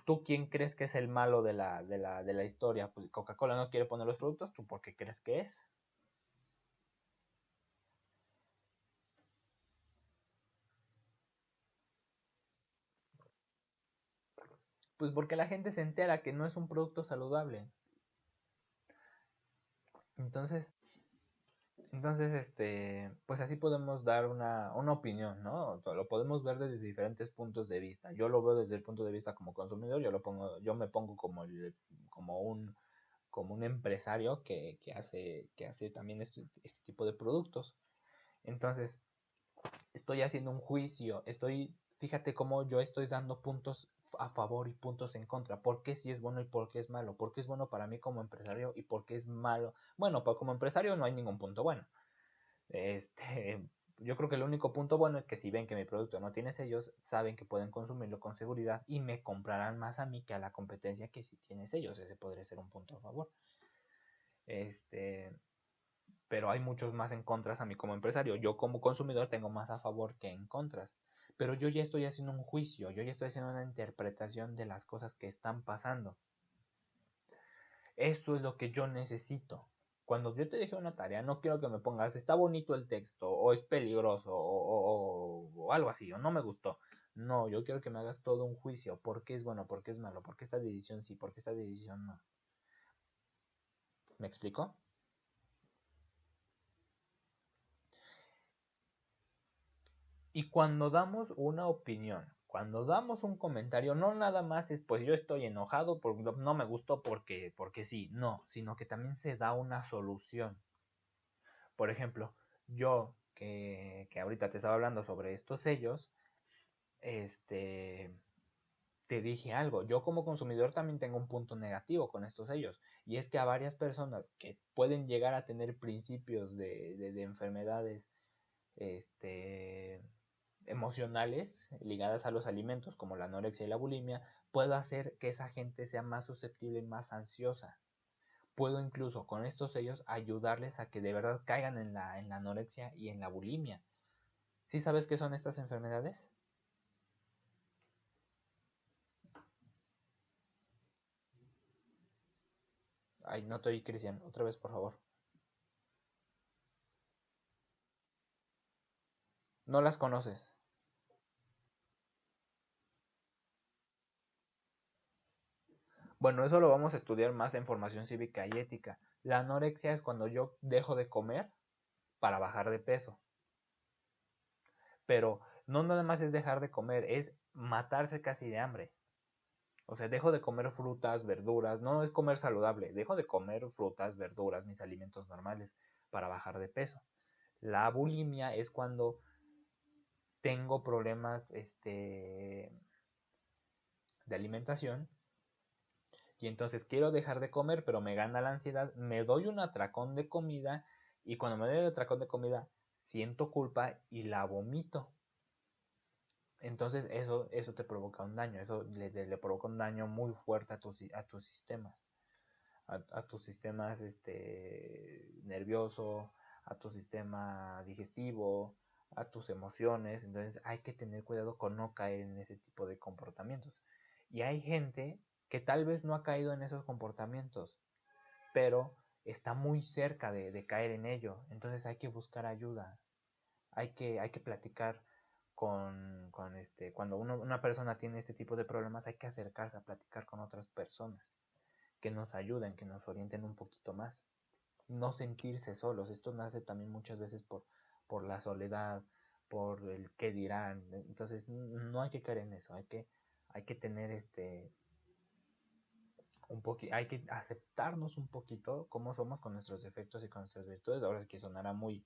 ¿tú quién crees que es el malo de la historia? Pues Coca-Cola no quiere poner los productos, ¿tú por qué crees que es? Pues porque la gente se entera que no es un producto saludable. Entonces, pues así podemos dar una opinión, ¿no? Lo podemos ver desde diferentes puntos de vista. Yo lo veo desde el punto de vista como consumidor, yo me pongo como un empresario que hace también este tipo de productos. Entonces, estoy haciendo un juicio, fíjate cómo yo estoy dando puntos a favor y puntos en contra, por qué sí es bueno y por qué es malo, por qué es bueno para mí como empresario y por qué es malo. Bueno, pues como empresario no hay ningún punto bueno. Yo creo que el único punto bueno es que si ven que mi producto no tiene sellos, saben que pueden consumirlo con seguridad y me comprarán más a mí que a la competencia que si tiene sellos. Ese podría ser un punto a favor. Este, pero hay muchos más en contras a mí como empresario. Yo como consumidor tengo más a favor que en contras. Pero yo ya estoy haciendo un juicio, yo ya estoy haciendo una interpretación de las cosas que están pasando. Esto es lo que yo necesito. Cuando yo te deje una tarea, no quiero que me pongas, está bonito el texto, o es peligroso, o algo así, o no me gustó. No, yo quiero que me hagas todo un juicio. ¿Por qué es bueno? ¿Por qué es malo? ¿Por qué esta decisión sí? ¿Por qué esta decisión no? ¿Me explico? Y cuando damos una opinión, cuando damos un comentario, no nada más es pues yo estoy enojado, porque no me gustó porque sí, no, sino que también se da una solución. Por ejemplo, yo que ahorita te estaba hablando sobre estos sellos, este, te dije algo. Yo como consumidor también tengo un punto negativo con estos sellos. Y es que a varias personas que pueden llegar a tener principios de enfermedades este, emocionales ligadas a los alimentos, como la anorexia y la bulimia, puedo hacer que esa gente sea más susceptible y más ansiosa. Puedo incluso con estos sellos ayudarles a que de verdad caigan en la anorexia y en la bulimia. ¿Sí sabes qué son estas enfermedades? Ay, no te oí, Cristian. Otra vez, por favor. No las conoces. Bueno, eso lo vamos a estudiar más en formación cívica y ética. La anorexia es cuando yo dejo de comer para bajar de peso. Pero no nada más es dejar de comer, es matarse casi de hambre. O sea, dejo de comer frutas, verduras, no es comer saludable, dejo de comer frutas, verduras, mis alimentos normales para bajar de peso. La bulimia es cuando tengo problemas de alimentación y entonces quiero dejar de comer, pero me gana la ansiedad, me doy un atracón de comida y cuando me doy el atracón de comida siento culpa y la vomito. Entonces eso te provoca un daño, eso le provoca un daño muy fuerte a tus sistemas, a tus sistemas nervioso, a tu sistema digestivo, a tus emociones. Entonces hay que tener cuidado con no caer en ese tipo de comportamientos. Y hay gente que tal vez no ha caído en esos comportamientos, pero está muy cerca de caer en ello. Entonces hay que buscar ayuda, hay que platicar cuando una persona tiene este tipo de problemas, hay que acercarse a platicar con otras personas que nos ayuden, que nos orienten un poquito más. No sentirse solos. Esto nace también muchas veces por la soledad, por el qué dirán. Entonces no hay que caer en eso, hay que tener hay que aceptarnos un poquito cómo somos con nuestros defectos y con nuestras virtudes. Ahora es que sonará muy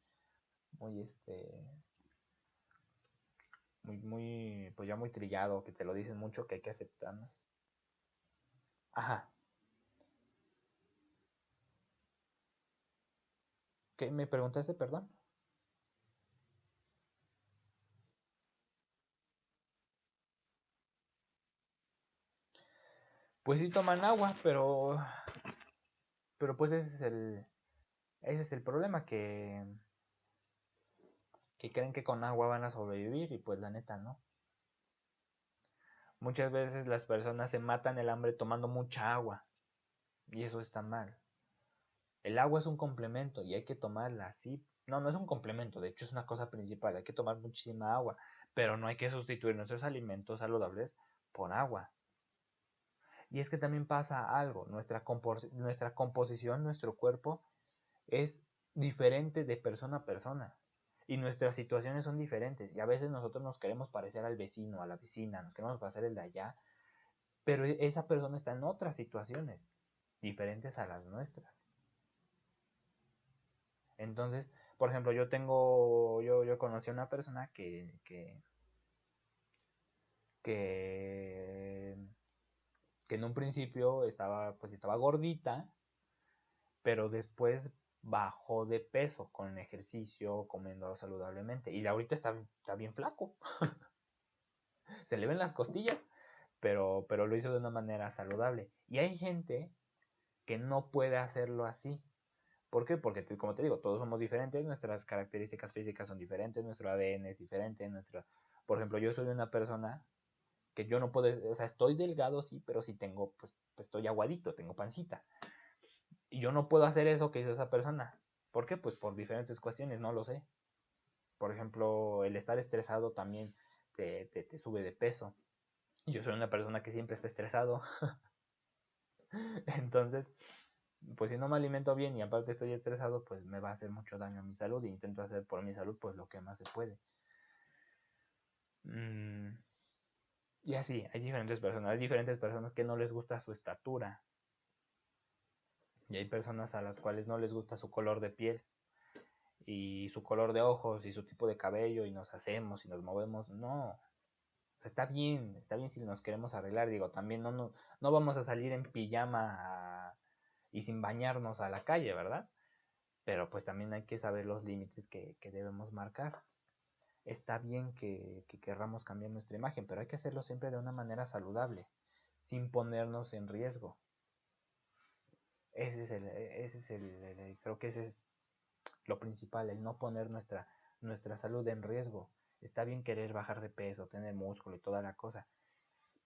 pues ya muy trillado, que te lo dicen mucho, que hay que aceptarnos. Ajá. ¿Qué me preguntaste, perdón? Pues sí toman agua, pero pues ese es el problema, que creen que con agua van a sobrevivir y pues la neta no. Muchas veces las personas se matan el hambre tomando mucha agua y eso está mal. El agua es un complemento y hay que tomarla así. No, no es un complemento, de hecho es una cosa principal, hay que tomar muchísima agua, pero no hay que sustituir nuestros alimentos saludables por agua. Y es que también pasa algo, nuestra composición, nuestro cuerpo es diferente de persona a persona. Y nuestras situaciones son diferentes. Y a veces nosotros nos queremos parecer al vecino, a la vecina, nos queremos parecer el de allá. Pero esa persona está en otras situaciones diferentes a las nuestras. Entonces, por ejemplo, yo conocí a una persona que, que en un principio pues estaba gordita, pero después bajó de peso con ejercicio, comiendo saludablemente. Y ahorita está bien flaco. Se le ven las costillas, pero lo hizo de una manera saludable. Y hay gente que no puede hacerlo así. ¿Por qué? Porque, como te digo, todos somos diferentes, nuestras características físicas son diferentes, nuestro ADN es diferente, por ejemplo, yo soy una persona que yo no puedo, o sea, estoy delgado, sí, pero sí tengo, pues estoy aguadito, tengo pancita. Y yo no puedo hacer eso que hizo esa persona. ¿Por qué? Pues por diferentes cuestiones, no lo sé. Por ejemplo, el estar estresado también te sube de peso. Yo soy una persona que siempre está estresado. Entonces, pues si no me alimento bien y aparte estoy estresado, pues me va a hacer mucho daño a mi salud. E intento hacer por mi salud pues lo que más se puede. Y así, hay diferentes personas que no les gusta su estatura. Y hay personas a las cuales no les gusta su color de piel y su color de ojos y su tipo de cabello y nos hacemos y nos movemos. No, o sea, está bien si nos queremos arreglar. Digo, también no vamos a salir en pijama y sin bañarnos a la calle, ¿verdad? Pero pues también hay que saber los límites que debemos marcar. Está bien que querramos cambiar nuestra imagen, pero hay que hacerlo siempre de una manera saludable, sin ponernos en riesgo. Creo que ese es lo principal, el no poner nuestra salud en riesgo. Está bien querer bajar de peso, tener músculo y toda la cosa,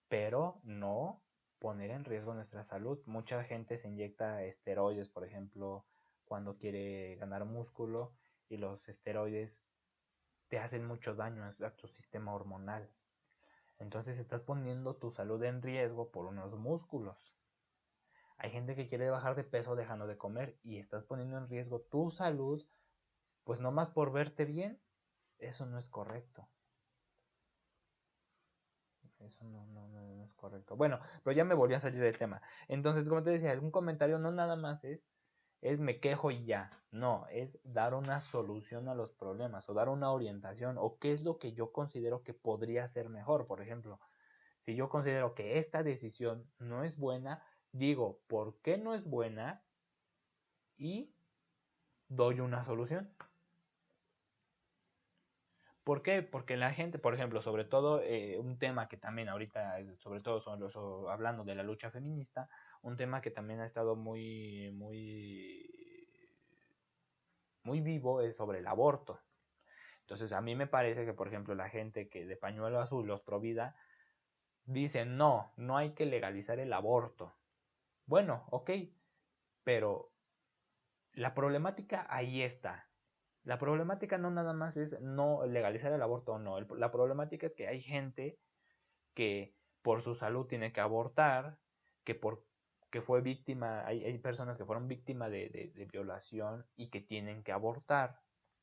pero no poner en riesgo nuestra salud. Mucha gente se inyecta esteroides, por ejemplo, cuando quiere ganar músculo, y los esteroides te hacen mucho daño a tu sistema hormonal. Entonces estás poniendo tu salud en riesgo por unos músculos. Hay gente que quiere bajar de peso dejando de comer y estás poniendo en riesgo tu salud, pues no más por verte bien. Eso no es correcto. Eso no es correcto. Bueno, pero ya me volví a salir del tema. Entonces, como te decía, algún comentario no nada más es me quejo y ya. No, es dar una solución a los problemas o dar una orientación o qué es lo que yo considero que podría ser mejor. Por ejemplo, si yo considero que esta decisión no es buena, digo por qué no es buena y doy una solución. ¿Por qué? Porque la gente, por ejemplo, sobre todo un tema que también ahorita, sobre todo hablando de la lucha feminista, un tema que también ha estado muy vivo es sobre el aborto. Entonces a mí me parece que, por ejemplo, la gente que de pañuelo azul, los pro vida, dicen no hay que legalizar el aborto. Bueno, ok, pero la problemática ahí está. La problemática no nada más es no legalizar el aborto o no. La problemática es que hay gente que por su salud tiene que abortar, que fue víctima, hay personas que fueron víctimas de violación y que tienen que abortar.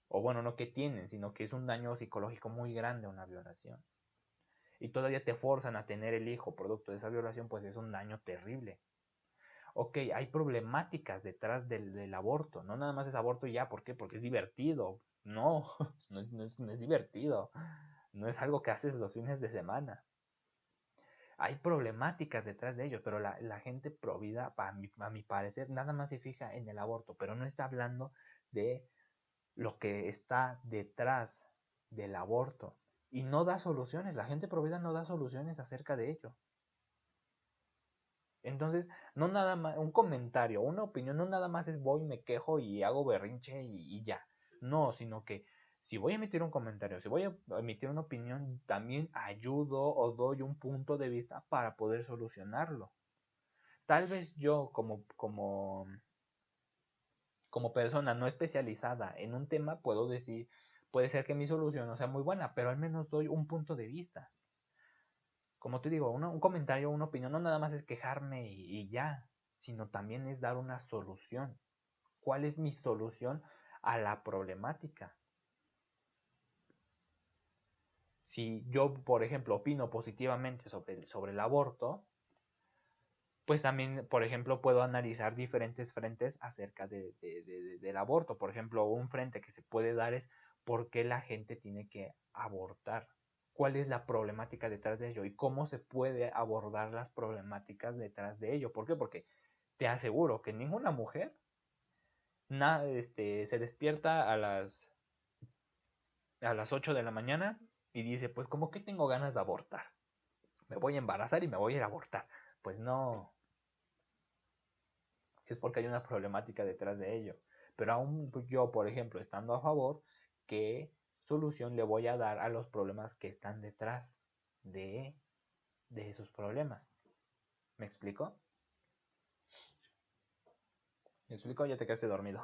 O bueno, no que tienen, sino que es un daño psicológico muy grande una violación. Y todavía te forzan a tener el hijo producto de esa violación, pues es un daño terrible. Ok, hay problemáticas detrás del aborto. No nada más es aborto y ya, ¿por qué? Porque es divertido. No, no es divertido. No es algo que haces los fines de semana. Hay problemáticas detrás de ello, pero la gente provida, a mi parecer, nada más se fija en el aborto, pero no está hablando de lo que está detrás del aborto. Y no da soluciones, la gente provida no da soluciones acerca de ello. Entonces, no nada más, un comentario, una opinión, no nada más es voy, me quejo y hago berrinche y ya. No, sino que si voy a emitir un comentario, si voy a emitir una opinión, también ayudo o doy un punto de vista para poder solucionarlo. Tal vez yo como persona no especializada en un tema puedo decir, puede ser que mi solución no sea muy buena, pero al menos doy un punto de vista. Como te digo, un comentario, una opinión, no nada más es quejarme y ya, sino también es dar una solución. ¿Cuál es mi solución a la problemática? Si yo, por ejemplo, opino positivamente sobre el aborto, pues también, por ejemplo, puedo analizar diferentes frentes acerca del aborto. Por ejemplo, un frente que se puede dar es por qué la gente tiene que abortar. ¿Cuál es la problemática detrás de ello? Y cómo se puede abordar las problemáticas detrás de ello. ¿Por qué? Porque te aseguro que ninguna mujer se despierta a las 8 de la mañana y dice, pues como que tengo ganas de abortar. Me voy a embarazar y me voy a ir a abortar. Pues no, es porque hay una problemática detrás de ello. Pero aún yo, por ejemplo, estando a favor, ¿qué solución le voy a dar a los problemas que están detrás de, de esos problemas? ¿Me explico? ¿Me explico? Ya te quedaste dormido.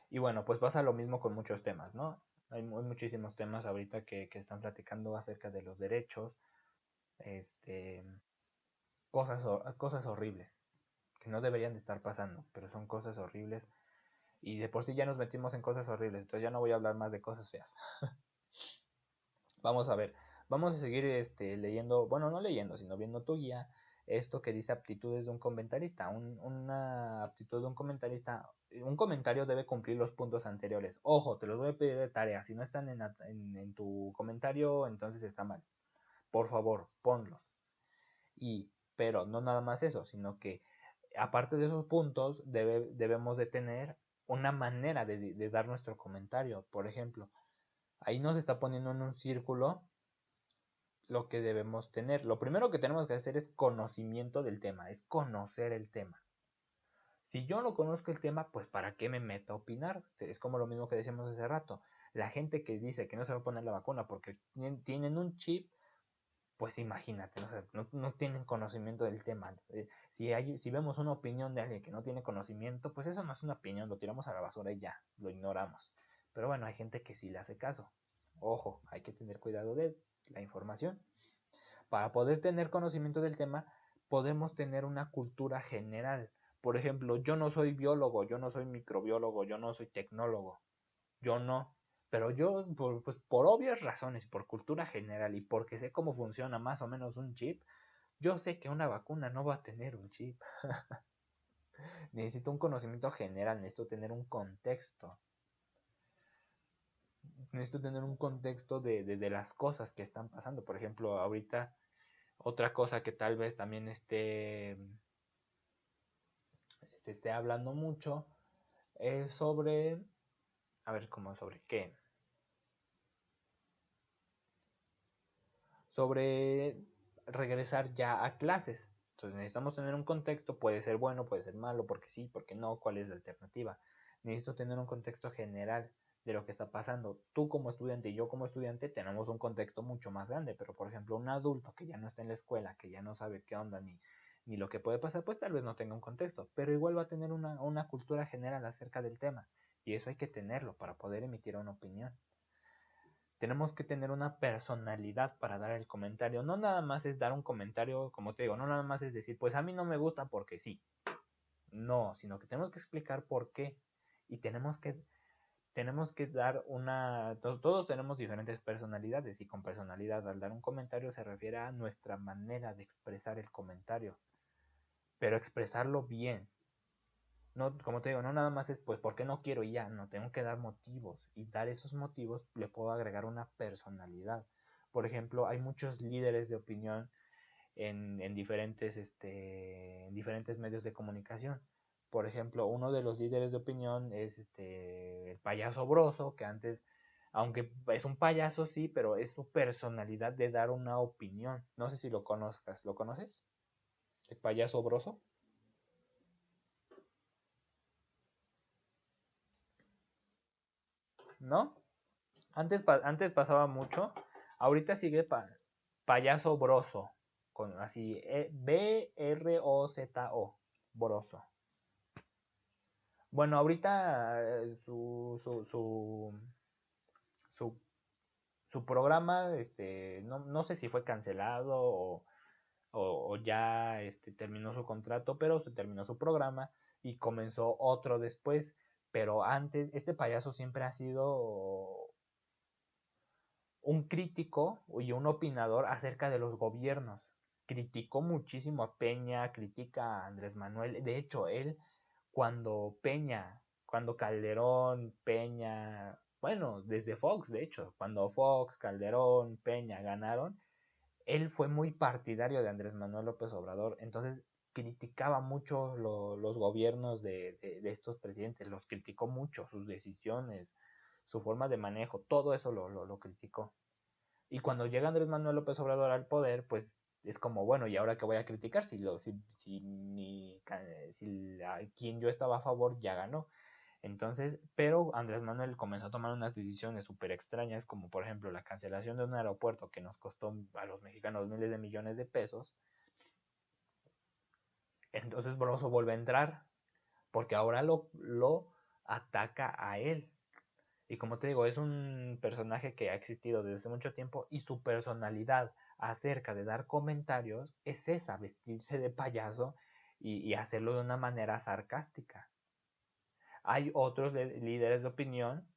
Y bueno, pues pasa lo mismo con muchos temas, ¿no? Hay muchísimos temas ahorita que están platicando acerca de los derechos, este, cosas horribles, que no deberían de estar pasando, pero son cosas horribles. Y de por sí ya nos metimos en cosas horribles, entonces ya no voy a hablar más de cosas feas. Vamos a ver, vamos a seguir leyendo, bueno, no leyendo, sino viendo tu guía, esto que dice aptitudes de un comentarista. Una aptitud de un comentario debe cumplir los puntos anteriores. Ojo, te los voy a pedir de tarea, si no están en tu comentario, entonces está mal. Por favor, ponlos. Pero no nada más eso, sino que aparte de esos puntos, debemos de tener una manera de dar nuestro comentario. Por ejemplo, ahí nos está poniendo en un círculo lo que debemos tener. Lo primero que tenemos que hacer es conocimiento del tema, es conocer el tema. Si yo no conozco el tema, pues ¿para qué me meto a opinar? Es como lo mismo que decíamos hace rato. La gente que dice que no se va a poner la vacuna porque tienen un chip, pues imagínate, no tienen conocimiento del tema. Si vemos una opinión de alguien que no tiene conocimiento, pues eso no es una opinión, lo tiramos a la basura y ya, lo ignoramos. Pero bueno, hay gente que sí le hace caso. Ojo, hay que tener cuidado de la información. Para poder tener conocimiento del tema, podemos tener una cultura general. Por ejemplo, yo no soy biólogo, yo no soy microbiólogo, yo no soy tecnólogo, yo no. Pero yo, pues por obvias razones, por cultura general y porque sé cómo funciona más o menos un chip, yo sé que una vacuna no va a tener un chip. Necesito un conocimiento general, necesito tener un contexto. Necesito tener un contexto de las cosas que están pasando. Por ejemplo, ahorita otra cosa que tal vez también se esté hablando mucho es sobre, a ver, ¿cómo sobre qué? Sobre regresar ya a clases. Entonces necesitamos tener un contexto, puede ser bueno, puede ser malo, porque sí, porque no, cuál es la alternativa. Necesito tener un contexto general de lo que está pasando. Tú como estudiante y yo como estudiante tenemos un contexto mucho más grande, pero por ejemplo un adulto que ya no está en la escuela, que ya no sabe qué onda ni lo que puede pasar, pues tal vez no tenga un contexto, pero igual va a tener una cultura general acerca del tema. Y eso hay que tenerlo para poder emitir una opinión. Tenemos que tener una personalidad para dar el comentario. No nada más es dar un comentario, como te digo, no nada más es decir, pues a mí no me gusta porque sí. No, sino que tenemos que explicar por qué. Y tenemos que dar todos tenemos diferentes personalidades y con personalidad al dar un comentario se refiere a nuestra manera de expresar el comentario. Pero expresarlo bien, no, como te digo, no nada más es pues porque no quiero y ya, no, tengo que dar motivos y dar esos motivos le puedo agregar una personalidad. Por ejemplo, hay muchos líderes de opinión en diferentes medios de comunicación. Por ejemplo, uno de los líderes de opinión es el payaso Broso, que antes, aunque es un payaso, sí, pero es su personalidad de dar una opinión. No sé si lo conozcas, ¿lo conoces? El payaso Broso, ¿no? Antes pasaba mucho, ahorita sigue payaso broso, con así, Brozo, broso. Bueno, ahorita su, su programa, no sé si fue cancelado o ya terminó su contrato, pero se terminó su programa y comenzó otro después. Pero antes, este payaso siempre ha sido un crítico y un opinador acerca de los gobiernos. Criticó muchísimo a Peña, critica a Andrés Manuel. De hecho, él, cuando Calderón, Peña, bueno, desde Fox, de hecho, cuando Fox, Calderón, Peña ganaron, él fue muy partidario de Andrés Manuel López Obrador. Entonces, criticaba mucho los gobiernos de estos presidentes, los criticó mucho, sus decisiones, su forma de manejo, todo eso lo criticó. Y cuando llega Andrés Manuel López Obrador al poder, pues es como, bueno, ¿y ahora qué voy a criticar? Si quien yo estaba a favor ya ganó. Entonces, pero Andrés Manuel comenzó a tomar unas decisiones súper extrañas, como por ejemplo la cancelación de un aeropuerto que nos costó a los mexicanos miles de millones de pesos. Entonces Broso vuelve a entrar, porque ahora ataca a él. Y como te digo, es un personaje que ha existido desde hace mucho tiempo y su personalidad acerca de dar comentarios es esa, vestirse de payaso y hacerlo de una manera sarcástica. Hay otros líderes de opinión,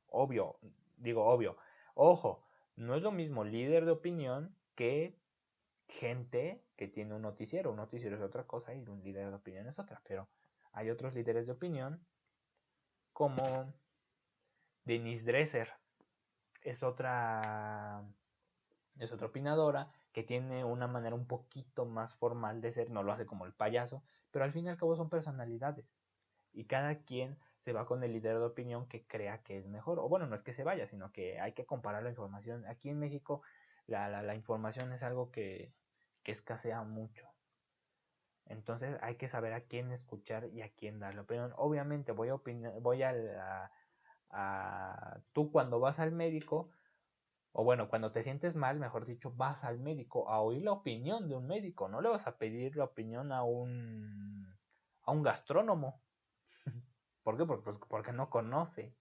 obvio, digo obvio, ojo, no es lo mismo líder de opinión que gente que tiene un noticiero es otra cosa y un líder de opinión es otra, pero hay otros líderes de opinión como Denise Dresser, es otra es otra opinadora que tiene una manera un poquito más formal de ser, no lo hace como el payaso, pero al fin y al cabo son personalidades. Y cada quien se va con el líder de opinión que crea que es mejor. O bueno, no es que se vaya, sino que hay que comparar la información. Aquí en México la información es algo que escasea mucho. Entonces hay que saber a quién escuchar y a quién darle opinión. Obviamente voy a opinar, tú cuando vas al médico, o bueno, cuando te sientes mal, mejor dicho, vas al médico a oír la opinión de un médico. No le vas a pedir la opinión a un gastrónomo. ¿Por qué? Porque no conoce.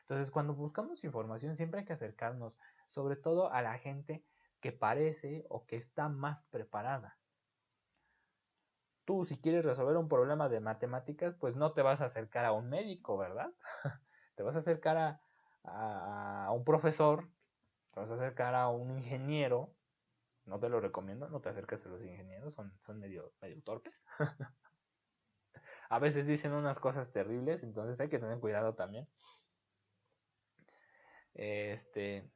Entonces, cuando buscamos información, siempre hay que acercarnos, sobre todo a la gente que parece o que está más preparada. Tú, si quieres resolver un problema de matemáticas, pues no te vas a acercar a un médico, ¿verdad? Te vas a acercar a un profesor, te vas a acercar a un ingeniero. No te lo recomiendo, no te acerques a los ingenieros, son medio torpes. A veces dicen unas cosas terribles, entonces hay que tener cuidado también. Este,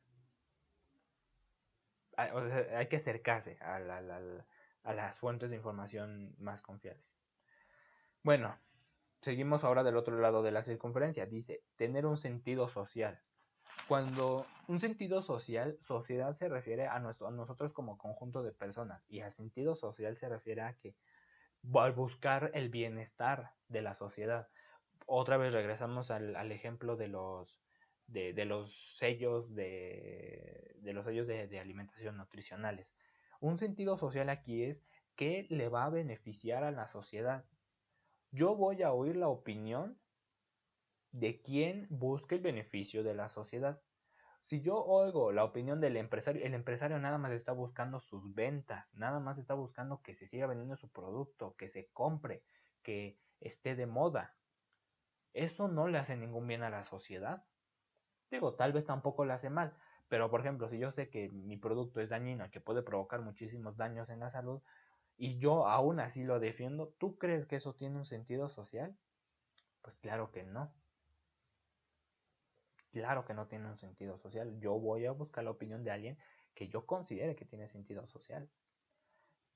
o sea, hay que acercarse a las fuentes de información más confiables. Bueno, seguimos ahora del otro lado de la circunferencia. Dice, tener un sentido social. Cuando un sentido social, sociedad se refiere a nosotros como conjunto de personas y a sentido social se refiere a que al buscar el bienestar de la sociedad. Otra vez regresamos al ejemplo de los sellos de los sellos de alimentación nutricionales. Un sentido social aquí es qué le va a beneficiar a la sociedad. Yo voy a oír la opinión de quien busque el beneficio de la sociedad. Si yo oigo la opinión del empresario, el empresario nada más está buscando sus ventas, nada más está buscando que se siga vendiendo su producto, que se compre, que esté de moda. Eso no le hace ningún bien a la sociedad. Digo, tal vez tampoco le hace mal, pero por ejemplo, si yo sé que mi producto es dañino y que puede provocar muchísimos daños en la salud y yo aún así lo defiendo, ¿tú crees que eso tiene un sentido social? Pues claro que no. Claro que no tiene un sentido social. Yo voy a buscar la opinión de alguien que yo considere que tiene sentido social.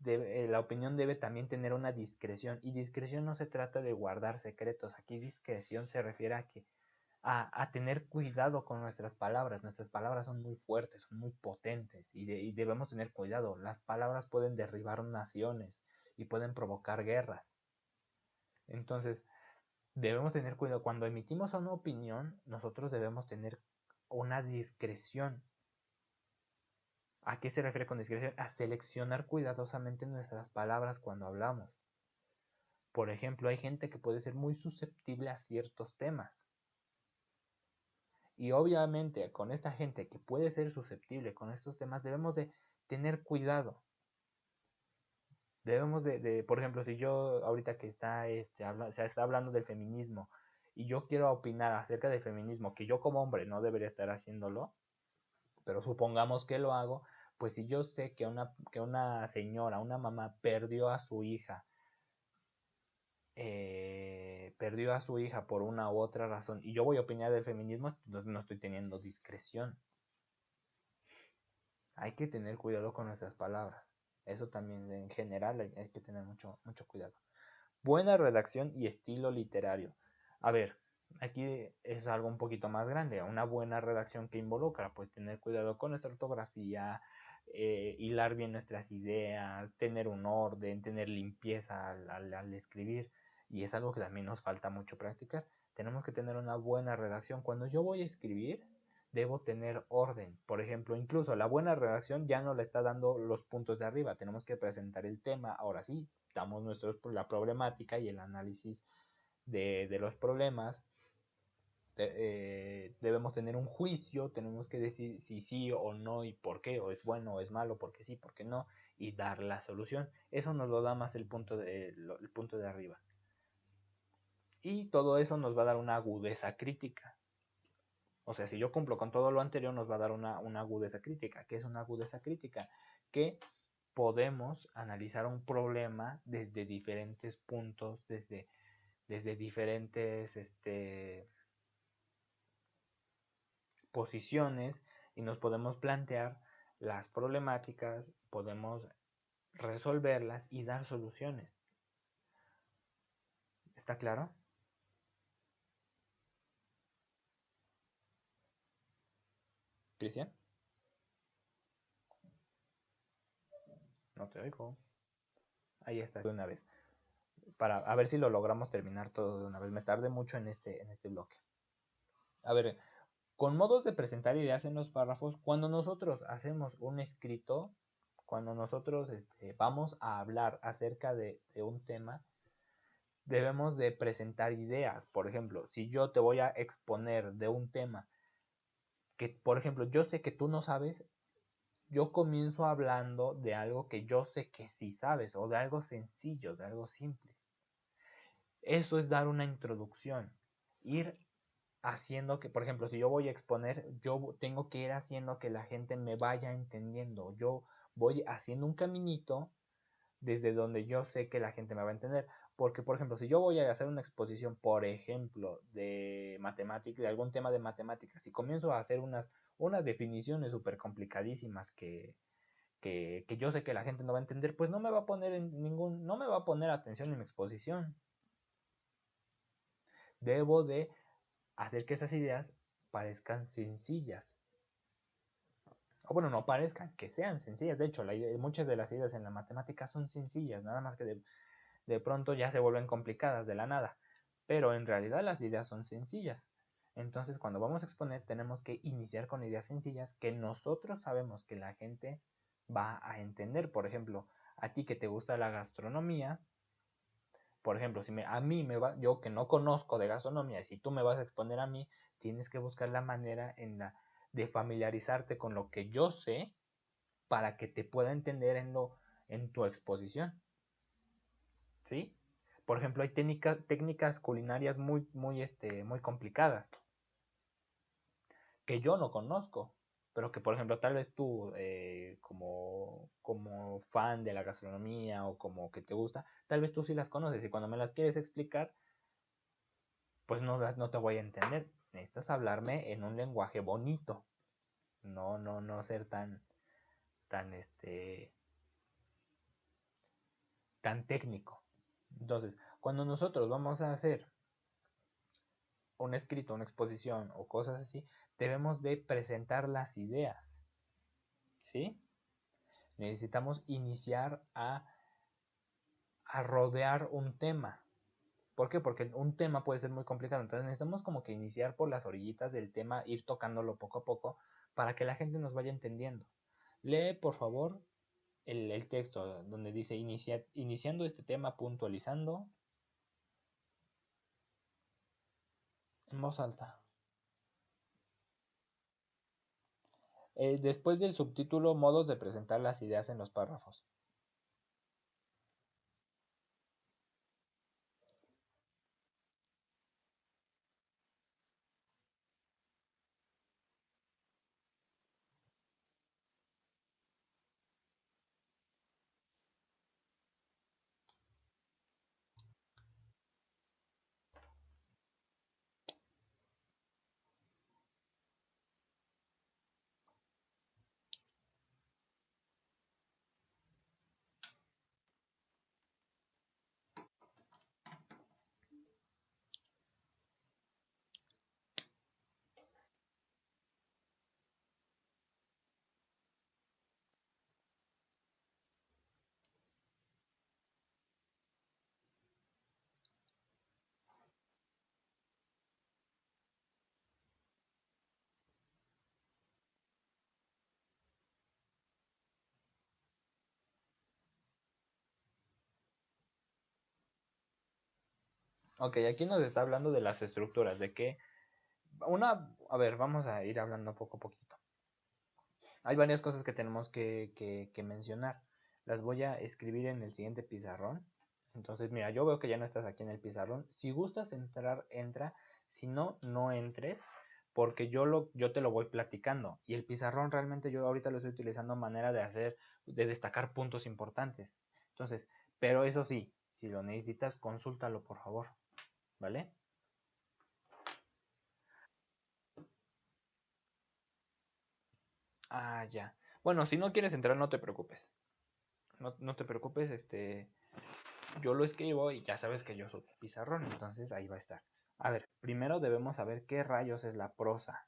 La opinión debe también tener una discreción. Y discreción no se trata de guardar secretos. Aquí discreción se refiere a que a tener cuidado con nuestras palabras. Nuestras palabras son muy fuertes, son muy potentes y debemos tener cuidado. Las palabras pueden derribar naciones y pueden provocar guerras. Entonces, debemos tener cuidado. Cuando emitimos una opinión, nosotros debemos tener una discreción. ¿A qué se refiere con discreción? A seleccionar cuidadosamente nuestras palabras cuando hablamos. Por ejemplo, hay gente que puede ser muy susceptible a ciertos temas. Y obviamente con esta gente que puede ser susceptible con estos temas debemos de tener cuidado. Debemos por ejemplo, si yo ahorita que se está hablando del feminismo y yo quiero opinar acerca del feminismo, que yo como hombre no debería estar haciéndolo, pero supongamos que lo hago, pues si yo sé que una señora, una mamá perdió a su hija por una u otra razón y yo voy a opinar del feminismo, no estoy teniendo discreción. Hay que tener cuidado con nuestras palabras. Eso también en general hay que tener mucho, mucho cuidado. Buena redacción y estilo literario. A ver, aquí es algo un poquito más grande. Una buena redacción que involucra, pues tener cuidado con nuestra ortografía, hilar bien nuestras ideas, tener un orden, tener limpieza al escribir. Y es algo que también nos falta mucho practicar. Tenemos que tener una buena redacción. Cuando yo voy a escribir, debo tener orden. Por ejemplo, incluso la buena redacción ya no le está dando los puntos de arriba. Tenemos que presentar el tema. Ahora sí, damos la problemática y el análisis de los problemas, debemos tener un juicio, tenemos que decir si sí o no y por qué, o es bueno o es malo, porque sí, porque no, y dar la solución. Eso nos lo da más el punto de arriba. Y todo eso nos va a dar una agudeza crítica. O sea, si yo cumplo con todo lo anterior, nos va a dar una agudeza crítica. ¿Qué es una agudeza crítica? Que podemos analizar un problema desde diferentes puntos, desde diferentes posiciones, y nos podemos plantear las problemáticas, podemos resolverlas y dar soluciones. ¿Está claro? Cristian, no te oigo. Ahí está, de una vez. Para a ver si lo logramos terminar todo de una vez. Me tardé mucho en este bloque. A ver, con modos de presentar ideas en los párrafos, cuando nosotros hacemos un escrito, cuando nosotros vamos a hablar acerca de un tema, debemos de presentar ideas. Por ejemplo, si yo te voy a exponer de un tema que, por ejemplo, yo sé que tú no sabes, yo comienzo hablando de algo que yo sé que sí sabes, o de algo sencillo, de algo simple. Eso es dar una introducción, ir haciendo que, por ejemplo, si yo voy a exponer, yo tengo que ir haciendo que la gente me vaya entendiendo. Yo voy haciendo un caminito desde donde yo sé que la gente me va a entender. Porque, por ejemplo, si yo voy a hacer una exposición, por ejemplo, de matemáticas, de algún tema de matemáticas, y comienzo a hacer unas definiciones súper complicadísimas que yo sé que la gente no va a entender, pues no me va a poner no me va a poner atención en mi exposición. Debo de hacer que esas ideas parezcan sencillas. O bueno, no parezcan, que sean sencillas. De hecho, muchas de las ideas en la matemática son sencillas, nada más que de pronto ya se vuelven complicadas de la nada. Pero en realidad las ideas son sencillas. Entonces, cuando vamos a exponer, tenemos que iniciar con ideas sencillas que nosotros sabemos que la gente va a entender. Por ejemplo, a ti que te gusta la gastronomía, por ejemplo, si a mí yo que no conozco de gastronomía, si tú me vas a exponer a mí, tienes que buscar la manera de familiarizarte con lo que yo sé para que te pueda entender en tu exposición. ¿Sí? Por ejemplo, hay técnicas culinarias muy complicadas que yo no conozco, pero que, por ejemplo, tal vez tú, como fan de la gastronomía o como que te gusta, tal vez tú sí las conoces y cuando me las quieres explicar, pues no te voy a entender. Necesitas hablarme en un lenguaje bonito, no ser tan, tan técnico. Entonces, cuando nosotros vamos a hacer un escrito, una exposición o cosas así, debemos de presentar las ideas, ¿sí? Necesitamos iniciar a rodear un tema. ¿Por qué? Porque un tema puede ser muy complicado, entonces necesitamos como que iniciar por las orillitas del tema, ir tocándolo poco a poco para que la gente nos vaya entendiendo. Lee, por favor, el texto donde dice iniciando este tema, puntualizando en voz alta. Después del subtítulo, modos de presentar las ideas en los párrafos. Ok, aquí nos está hablando de las estructuras, de que a ver, vamos a ir hablando poco a poquito. Hay varias cosas que tenemos que mencionar. Las voy a escribir en el siguiente pizarrón. Entonces, mira, yo veo que ya no estás aquí en el pizarrón. Si gustas entrar, entra. Si no, no entres, porque yo te lo voy platicando. Y el pizarrón realmente yo ahorita lo estoy utilizando manera de destacar puntos importantes. Entonces, pero eso sí, si lo necesitas, consúltalo, por favor. ¿Vale? Ah, ya. Bueno, si no quieres entrar, no te preocupes. No te preocupes, yo lo escribo y ya sabes que yo soy pizarrón, entonces ahí va a estar. A ver, primero debemos saber qué rayos es la prosa.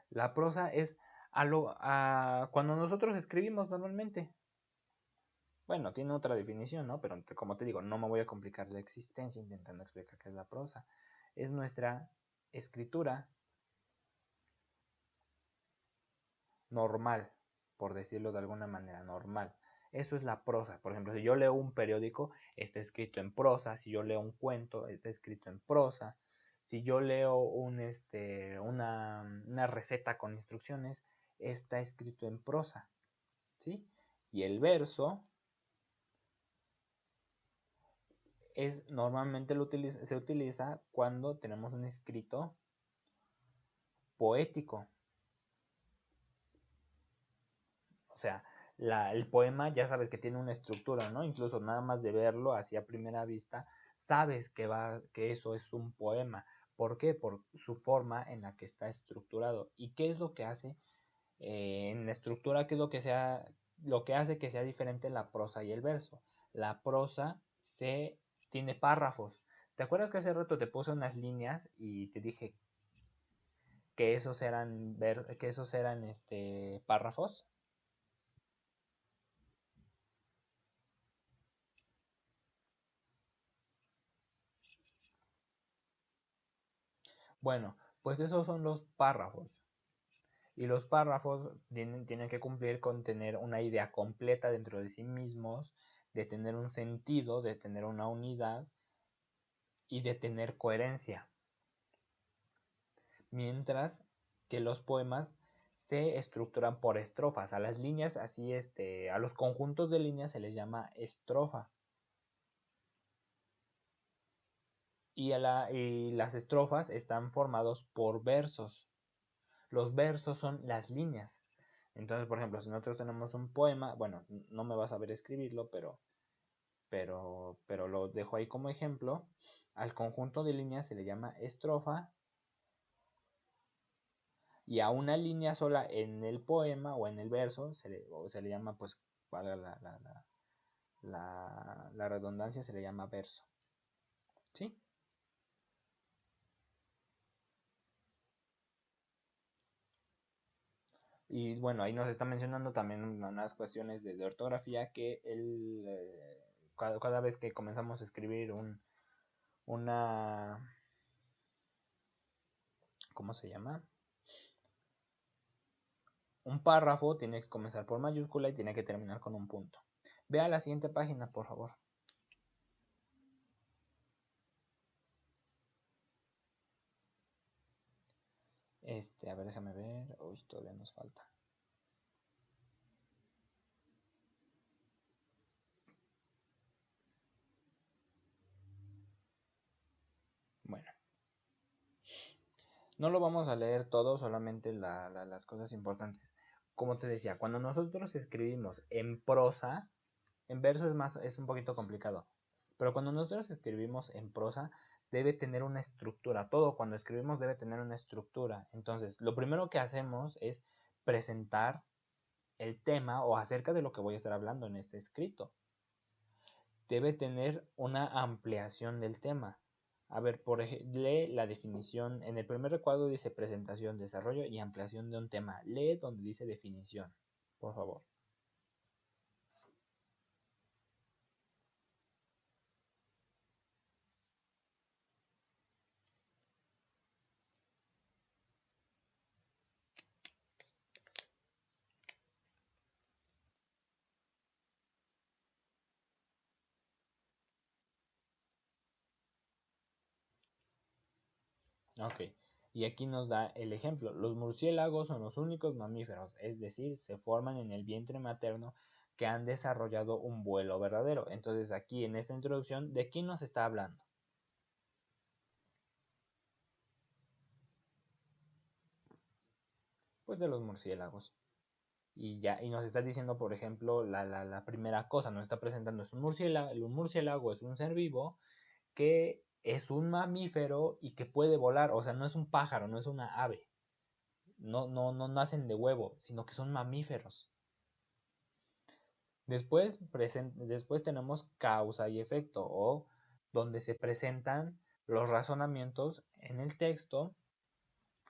La prosa es cuando nosotros escribimos normalmente. Bueno, tiene otra definición, ¿no? Pero como te digo, no me voy a complicar la existencia intentando explicar qué es la prosa. Es nuestra escritura normal, por decirlo de alguna manera, normal. Eso es la prosa. Por ejemplo, si yo leo un periódico, está escrito en prosa. Si yo leo un cuento, está escrito en prosa. Si yo leo una receta con instrucciones, está escrito en prosa. ¿Sí? Y el verso normalmente se utiliza cuando tenemos un escrito poético. O sea, el poema ya sabes que tiene una estructura, ¿no? Incluso nada más de verlo así a primera vista, sabes que eso es un poema. ¿Por qué? Por su forma en la que está estructurado. ¿Y qué es lo que hace en la estructura? ¿Qué es lo que hace que sea diferente la prosa y el verso? La prosa tiene párrafos. ¿Te acuerdas que hace rato te puse unas líneas y te dije que esos eran párrafos? Bueno, pues esos son los párrafos. Y los párrafos tienen que cumplir con tener una idea completa dentro de sí mismos, de tener un sentido, de tener una unidad y de tener coherencia. Mientras que los poemas se estructuran por estrofas. A las líneas, a los conjuntos de líneas se les llama estrofa. Y las estrofas están formados por versos. Los versos son las líneas. Entonces, por ejemplo, si nosotros tenemos un poema, bueno, no me vas a ver escribirlo, pero lo dejo ahí como ejemplo. Al conjunto de líneas se le llama estrofa y a una línea sola en el poema o en el verso se le llama, pues, valga la redundancia, se le llama verso. ¿Sí? Y bueno, ahí nos está mencionando también unas cuestiones de ortografía que cada vez que comenzamos a escribir una, ¿cómo se llama? Un párrafo tiene que comenzar por mayúscula y tiene que terminar con un punto. Ve a la siguiente página, por favor. A ver, déjame ver. Uy, todavía nos falta. Bueno, no lo vamos a leer todo, solamente las cosas importantes. Como te decía, cuando nosotros escribimos en prosa, en verso es un poquito complicado. Pero cuando nosotros escribimos en prosa, debe tener una estructura. Todo cuando escribimos debe tener una estructura. Entonces, lo primero que hacemos es presentar el tema o acerca de lo que voy a estar hablando en este escrito. Debe tener una ampliación del tema. A ver, por ejemplo, lee la definición. En el primer recuadro dice presentación, desarrollo y ampliación de un tema. Lee donde dice definición, por favor. Ok. Y aquí nos da el ejemplo. Los murciélagos son los únicos mamíferos, es decir, se forman en el vientre materno que han desarrollado un vuelo verdadero. Entonces aquí en esta introducción, ¿de quién nos está hablando? Pues de los murciélagos. Y ya, y nos está diciendo, por ejemplo, la primera cosa, nos está presentando es un murciélago. Un murciélago es un ser vivo que es un mamífero y que puede volar. O sea, no es un pájaro, no es una ave. No nacen de huevo, sino que son mamíferos. Después tenemos causa y efecto, o donde se presentan los razonamientos en el texto,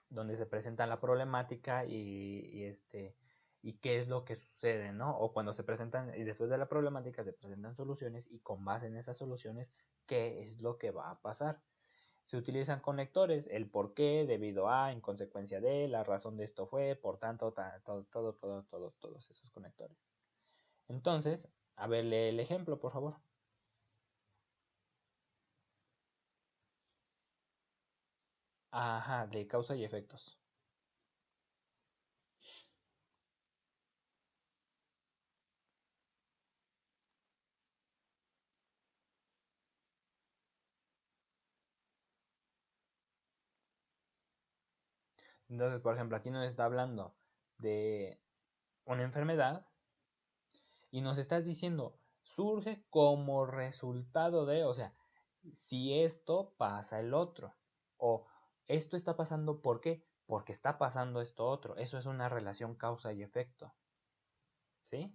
donde se presenta la problemática y qué es lo que sucede, ¿no? O cuando se presentan, y después de la problemática se presentan soluciones y con base en esas soluciones, qué es lo que va a pasar. Se utilizan conectores, el por qué, debido a, en consecuencia de, la razón de esto fue, por tanto, todos esos conectores. Entonces, a ver, lee el ejemplo, por favor. Ajá, de causa y efectos. Entonces, por ejemplo, aquí nos está hablando de una enfermedad y nos está diciendo, surge como resultado de, o sea, si esto pasa el otro. O esto está pasando, ¿por qué? Porque está pasando esto otro. Eso es una relación causa y efecto. ¿Sí?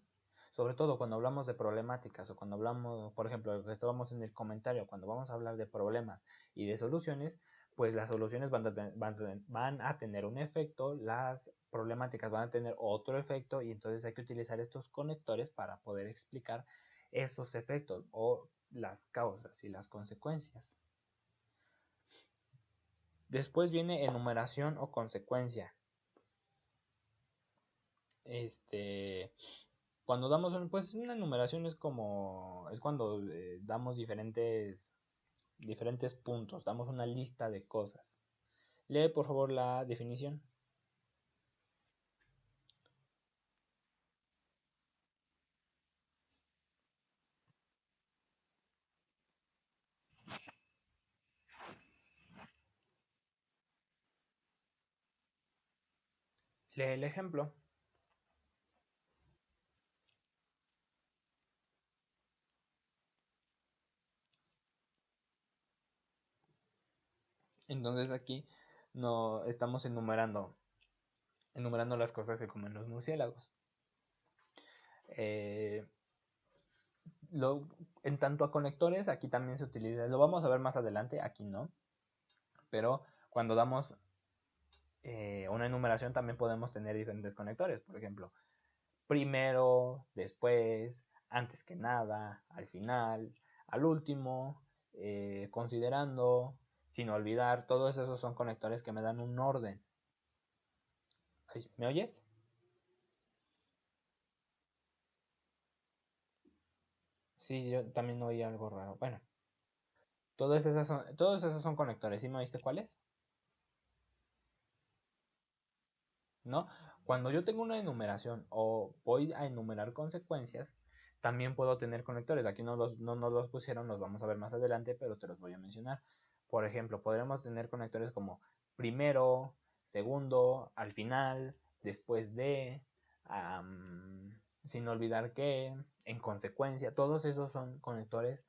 Sobre todo cuando hablamos de problemáticas o cuando hablamos, por ejemplo, que estábamos en el comentario, cuando vamos a hablar de problemas y de soluciones, pues las soluciones van a tener un efecto, las problemáticas van a tener otro efecto y entonces hay que utilizar estos conectores para poder explicar esos efectos o las causas y las consecuencias. Después viene enumeración o consecuencia. Este, Cuando damos pues una enumeración es cuando damos diferentes puntos, damos una lista de cosas. Lee por favor la definición. Lee el ejemplo. Entonces aquí no estamos enumerando las cosas que comen los murciélagos. Eh, lo, en tanto a conectores, aquí también se utiliza, lo vamos a ver más adelante, aquí no, pero cuando damos una enumeración también podemos tener diferentes conectores, por ejemplo, primero, después, antes que nada, al final, al último, considerando, sin olvidar, todos esos son conectores que me dan un orden. Ay, ¿me oyes? Sí, yo también oí algo raro. Bueno, todos esos son conectores. ¿Sí me oíste cuáles? ¿No? Cuando yo tengo una enumeración o voy a enumerar consecuencias, también puedo tener conectores. Aquí no nos los pusieron, los vamos a ver más adelante, pero te los voy a mencionar. Por ejemplo, podremos tener conectores como primero, segundo, al final, después de, sin olvidar que, en consecuencia, todos esos son conectores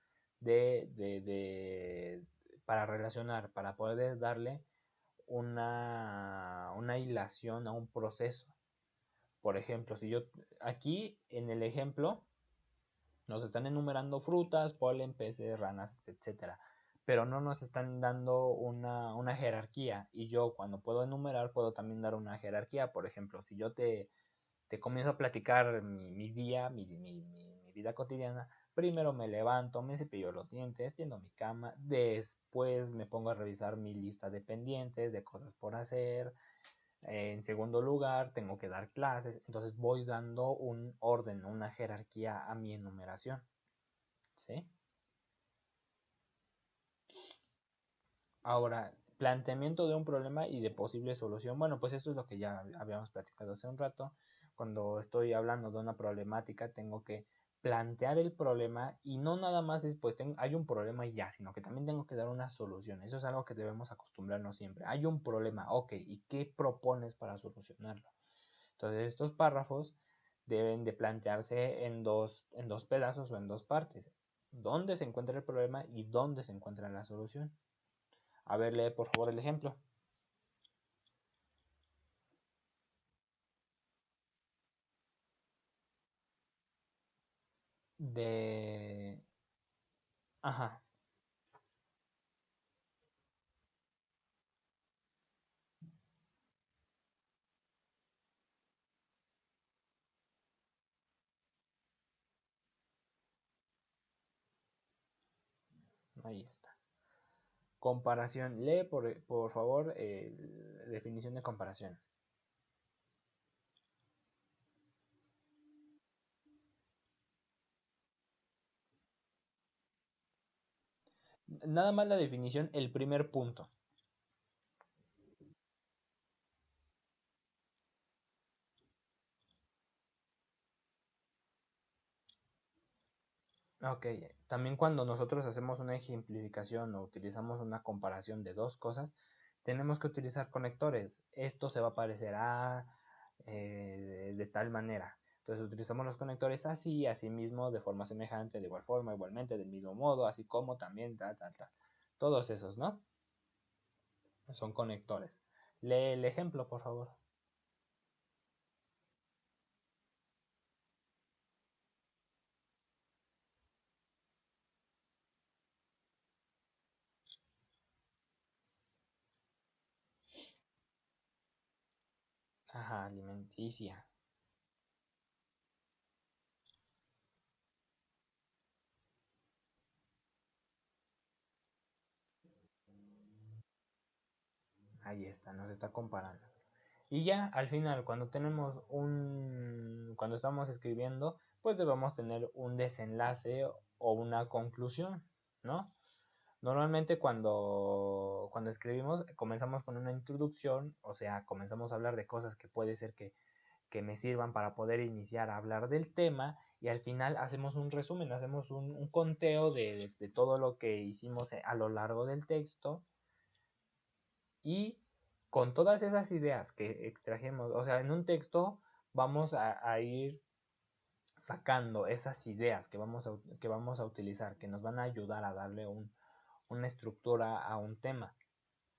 para relacionar, para poder darle una hilación a un proceso. Por ejemplo, si yo aquí en el ejemplo nos están enumerando frutas, polen, peces, ranas, etcétera, pero no nos están dando una jerarquía. Y yo cuando puedo enumerar puedo también dar una jerarquía. Por ejemplo, si yo te comienzo a platicar mi día, mi vida cotidiana, primero me levanto, me cepillo los dientes, tiendo mi cama, después me pongo a revisar mi lista de pendientes, de cosas por hacer. En segundo lugar, tengo que dar clases, entonces voy dando un orden, una jerarquía a mi enumeración. ¿Sí? Ahora, planteamiento de un problema y de posible solución. Bueno, pues esto es lo que ya habíamos platicado hace un rato. Cuando estoy hablando de una problemática, tengo que plantear el problema y no nada más es pues hay un problema y ya, sino que también tengo que dar una solución. Eso es algo que debemos acostumbrarnos siempre. Hay un problema, ok, ¿y qué propones para solucionarlo? Entonces estos párrafos deben de plantearse en dos pedazos o en dos partes. ¿Dónde se encuentra el problema y dónde se encuentra la solución? A ver, lee por favor el ejemplo. De... Ajá, ahí está. Comparación. Lee por favor definición de comparación. Nada más la definición, el primer punto. Ok, también cuando nosotros hacemos una ejemplificación o utilizamos una comparación de dos cosas, tenemos que utilizar conectores. Esto se va a parecer a de tal manera. Entonces utilizamos los conectores así, así mismo, de forma semejante, de igual forma, igualmente, del mismo modo, así como también, tal, tal, tal. Todos esos, ¿no? Son conectores. Lee el ejemplo, por favor. Ajá, alimenticia. Ahí está, nos está comparando. Y ya al final, cuando estamos escribiendo, pues debemos tener un desenlace o una conclusión, ¿no? Normalmente cuando escribimos comenzamos con una introducción, o sea, comenzamos a hablar de cosas que puede ser que me sirvan para poder iniciar a hablar del tema y al final hacemos un resumen, hacemos un conteo de todo lo que hicimos a lo largo del texto y con todas esas ideas que extrajimos, o sea, en un texto vamos a ir sacando esas ideas que vamos a utilizar, que nos van a ayudar a darle una estructura a un tema.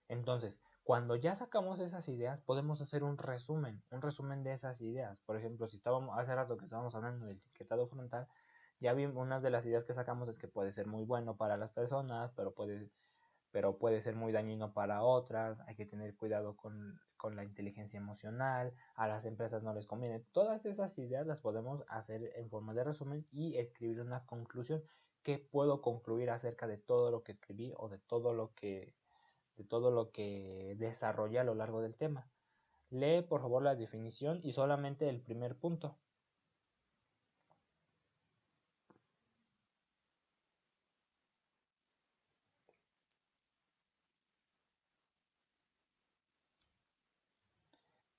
Entonces, cuando ya sacamos esas ideas, podemos hacer un resumen de esas ideas. Por ejemplo, si estábamos hace rato que estábamos hablando del etiquetado frontal, ya vimos una de las ideas que sacamos es que puede ser muy bueno para las personas, pero puede ser muy dañino para otras, hay que tener cuidado con la inteligencia emocional, a las empresas no les conviene. Todas esas ideas las podemos hacer en forma de resumen y escribir una conclusión. ¿Qué puedo concluir acerca de todo lo que escribí o de todo lo que desarrollé a lo largo del tema? Lee por favor la definición y solamente el primer punto.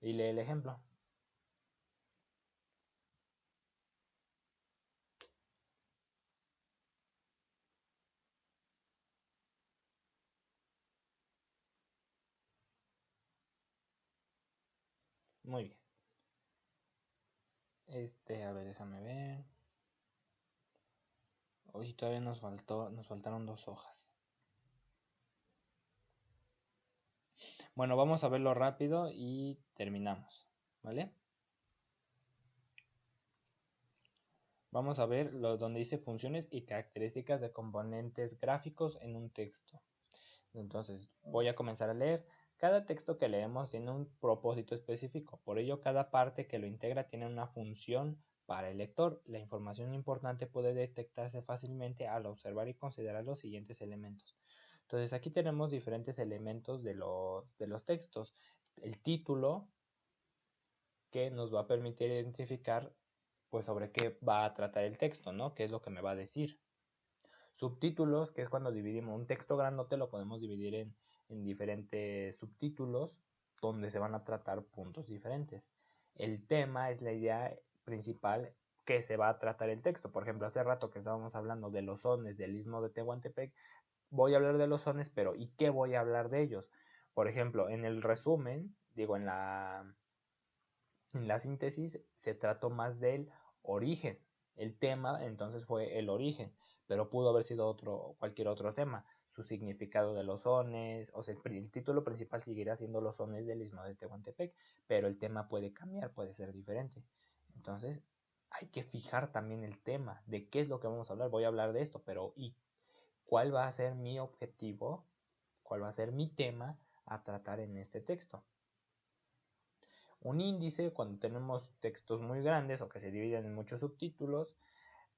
Y lee el ejemplo. Muy bien. A ver, déjame ver. Hoy todavía nos faltaron dos hojas. Bueno, vamos a verlo rápido y terminamos, ¿vale? Vamos a ver donde dice funciones y características de componentes gráficos en un texto. Entonces, voy a comenzar a leer. Cada texto que leemos tiene un propósito específico, por ello cada parte que lo integra tiene una función para el lector. La información importante puede detectarse fácilmente al observar y considerar los siguientes elementos. Entonces, aquí tenemos diferentes elementos de los textos. El título, que nos va a permitir identificar pues sobre qué va a tratar el texto, ¿no? ¿Qué es lo que me va a decir? Subtítulos, que es cuando dividimos un texto grandote, lo podemos dividir en diferentes subtítulos donde se van a tratar puntos diferentes. El tema es la idea principal que se va a tratar el texto. Por ejemplo, hace rato que estábamos hablando de los sones del Istmo de Tehuantepec, voy a hablar de los sones, pero ¿y qué voy a hablar de ellos? Por ejemplo, en el resumen, digo, en la síntesis se trató más del origen. El tema entonces fue el origen, pero pudo haber sido cualquier otro tema. Su significado de los sones, o sea, el título principal seguirá siendo los sones del Istmo de Tehuantepec, pero el tema puede cambiar, puede ser diferente. Entonces, hay que fijar también el tema, de qué es lo que vamos a hablar. Voy a hablar de esto, pero ¿y cuál va a ser mi objetivo? ¿Cuál va a ser mi tema a tratar en este texto? Un índice, cuando tenemos textos muy grandes o que se dividen en muchos subtítulos,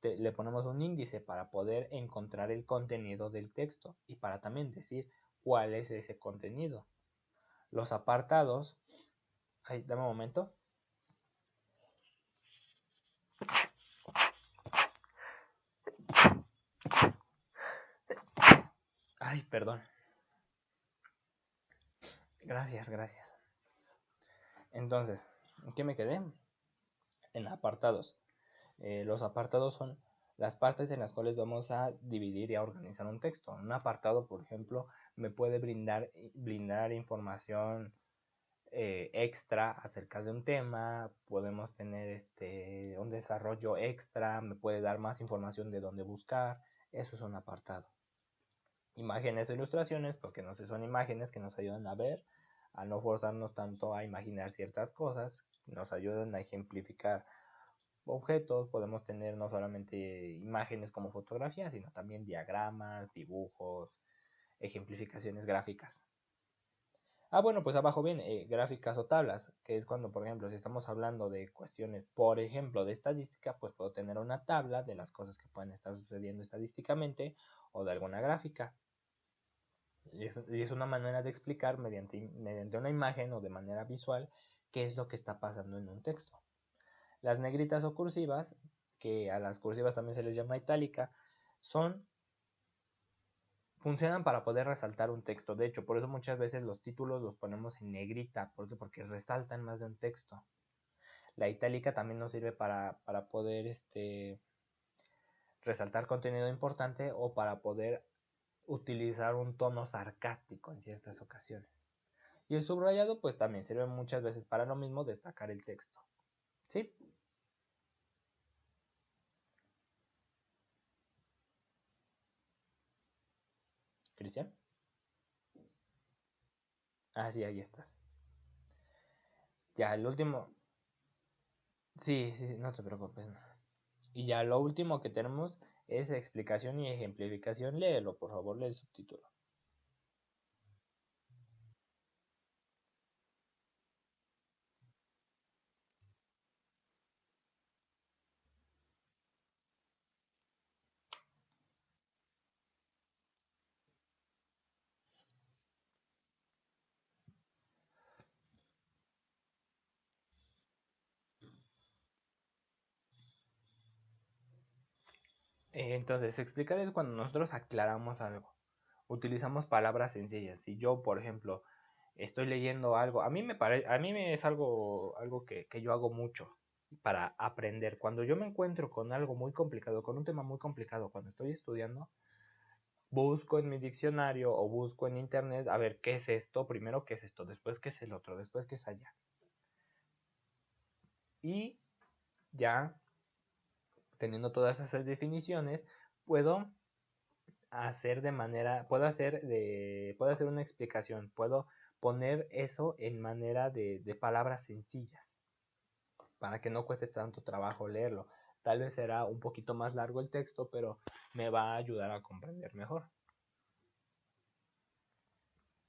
le ponemos un índice para poder encontrar el contenido del texto y para también decir cuál es ese contenido. Los apartados, ay, dame un momento. Ay, perdón. Gracias, gracias. Entonces, ¿en qué me quedé? En apartados. Los apartados son las partes en las cuales vamos a dividir y a organizar un texto. Un apartado, por ejemplo, me puede brindar información extra acerca de un tema, podemos tener un desarrollo extra, me puede dar más información de dónde buscar, eso es un apartado. Imágenes e ilustraciones, porque no sé, son imágenes que nos ayudan a ver, a no forzarnos tanto a imaginar ciertas cosas, nos ayudan a ejemplificar objetos, podemos tener no solamente imágenes como fotografías, sino también diagramas, dibujos, ejemplificaciones gráficas. Bueno, pues abajo viene gráficas o tablas, que es cuando, por ejemplo, si estamos hablando de cuestiones, por ejemplo, de estadística, pues puedo tener una tabla de las cosas que pueden estar sucediendo estadísticamente o de alguna gráfica. Y es una manera de explicar mediante una imagen o de manera visual qué es lo que está pasando en un texto. Las negritas o cursivas, que a las cursivas también se les llama itálica, funcionan para poder resaltar un texto. De hecho, por eso muchas veces los títulos los ponemos en negrita. ¿Por qué? Porque resaltan más de un texto. La itálica también nos sirve para poder resaltar contenido importante o para poder utilizar un tono sarcástico en ciertas ocasiones. Y el subrayado pues también sirve muchas veces para lo mismo, destacar el texto. ¿Sí? ¿Cristian? Ah, sí, ahí estás. Ya, el último. Sí, sí, sí, no te preocupes. No. Y ya lo último que tenemos es explicación y ejemplificación. Léelo, por favor, lee el subtítulo. Entonces, explicar es cuando nosotros aclaramos algo. Utilizamos palabras sencillas. Si yo, por ejemplo, estoy leyendo algo, a mí me es algo que yo hago mucho para aprender. Cuando yo me encuentro con algo muy complicado, con un tema muy complicado, cuando estoy estudiando, busco en mi diccionario o busco en internet a ver qué es esto, primero qué es esto, después qué es el otro, después qué es allá. Y ya teniendo todas esas definiciones, puedo puedo hacer una explicación, puedo poner eso en manera de palabras sencillas, para que no cueste tanto trabajo leerlo. Tal vez será un poquito más largo el texto, pero me va a ayudar a comprender mejor.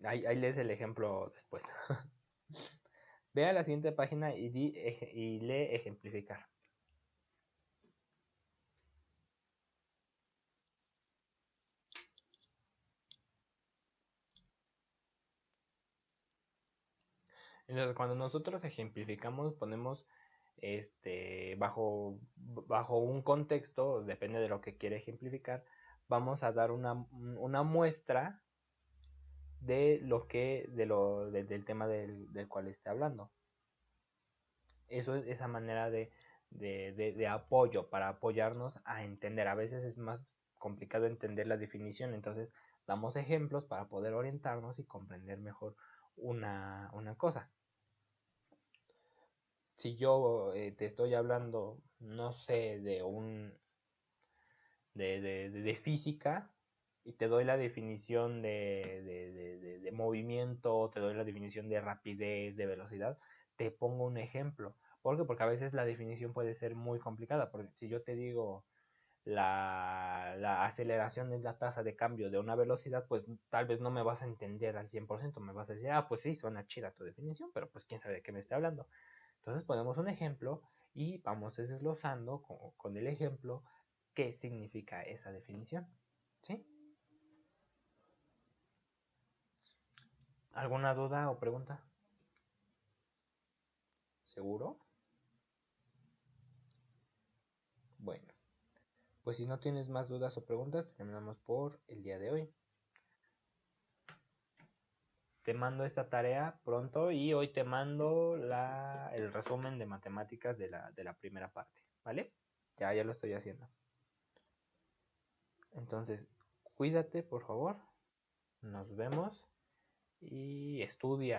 Ahí lees el ejemplo después. Ve a la siguiente página y lee ejemplificar. Entonces, cuando nosotros ejemplificamos, ponemos bajo un contexto, depende de lo que quiere ejemplificar, vamos a dar una muestra de lo que, del tema del cual esté hablando. Eso es esa manera de apoyo, para apoyarnos a entender. A veces es más complicado entender la definición, entonces damos ejemplos para poder orientarnos y comprender mejor una cosa. Si yo te estoy hablando, no sé, de física, y te doy la definición de movimiento, te doy la definición de rapidez, de velocidad, te pongo un ejemplo. ¿Por qué? Porque a veces la definición puede ser muy complicada. Porque si yo te digo la aceleración es la tasa de cambio de una velocidad, pues tal vez no me vas a entender al 100%. Me vas a decir, ah, pues sí, suena chida tu definición, pero pues quién sabe de qué me está hablando. Entonces ponemos un ejemplo y vamos desglosando con el ejemplo qué significa esa definición. ¿Sí? ¿Alguna duda o pregunta? ¿Seguro? Bueno, pues si no tienes más dudas o preguntas, terminamos por el día de hoy. Te mando esta tarea pronto y hoy te mando el resumen de matemáticas de la primera parte, ¿vale? Ya lo estoy haciendo. Entonces, cuídate, por favor. Nos vemos y estudia.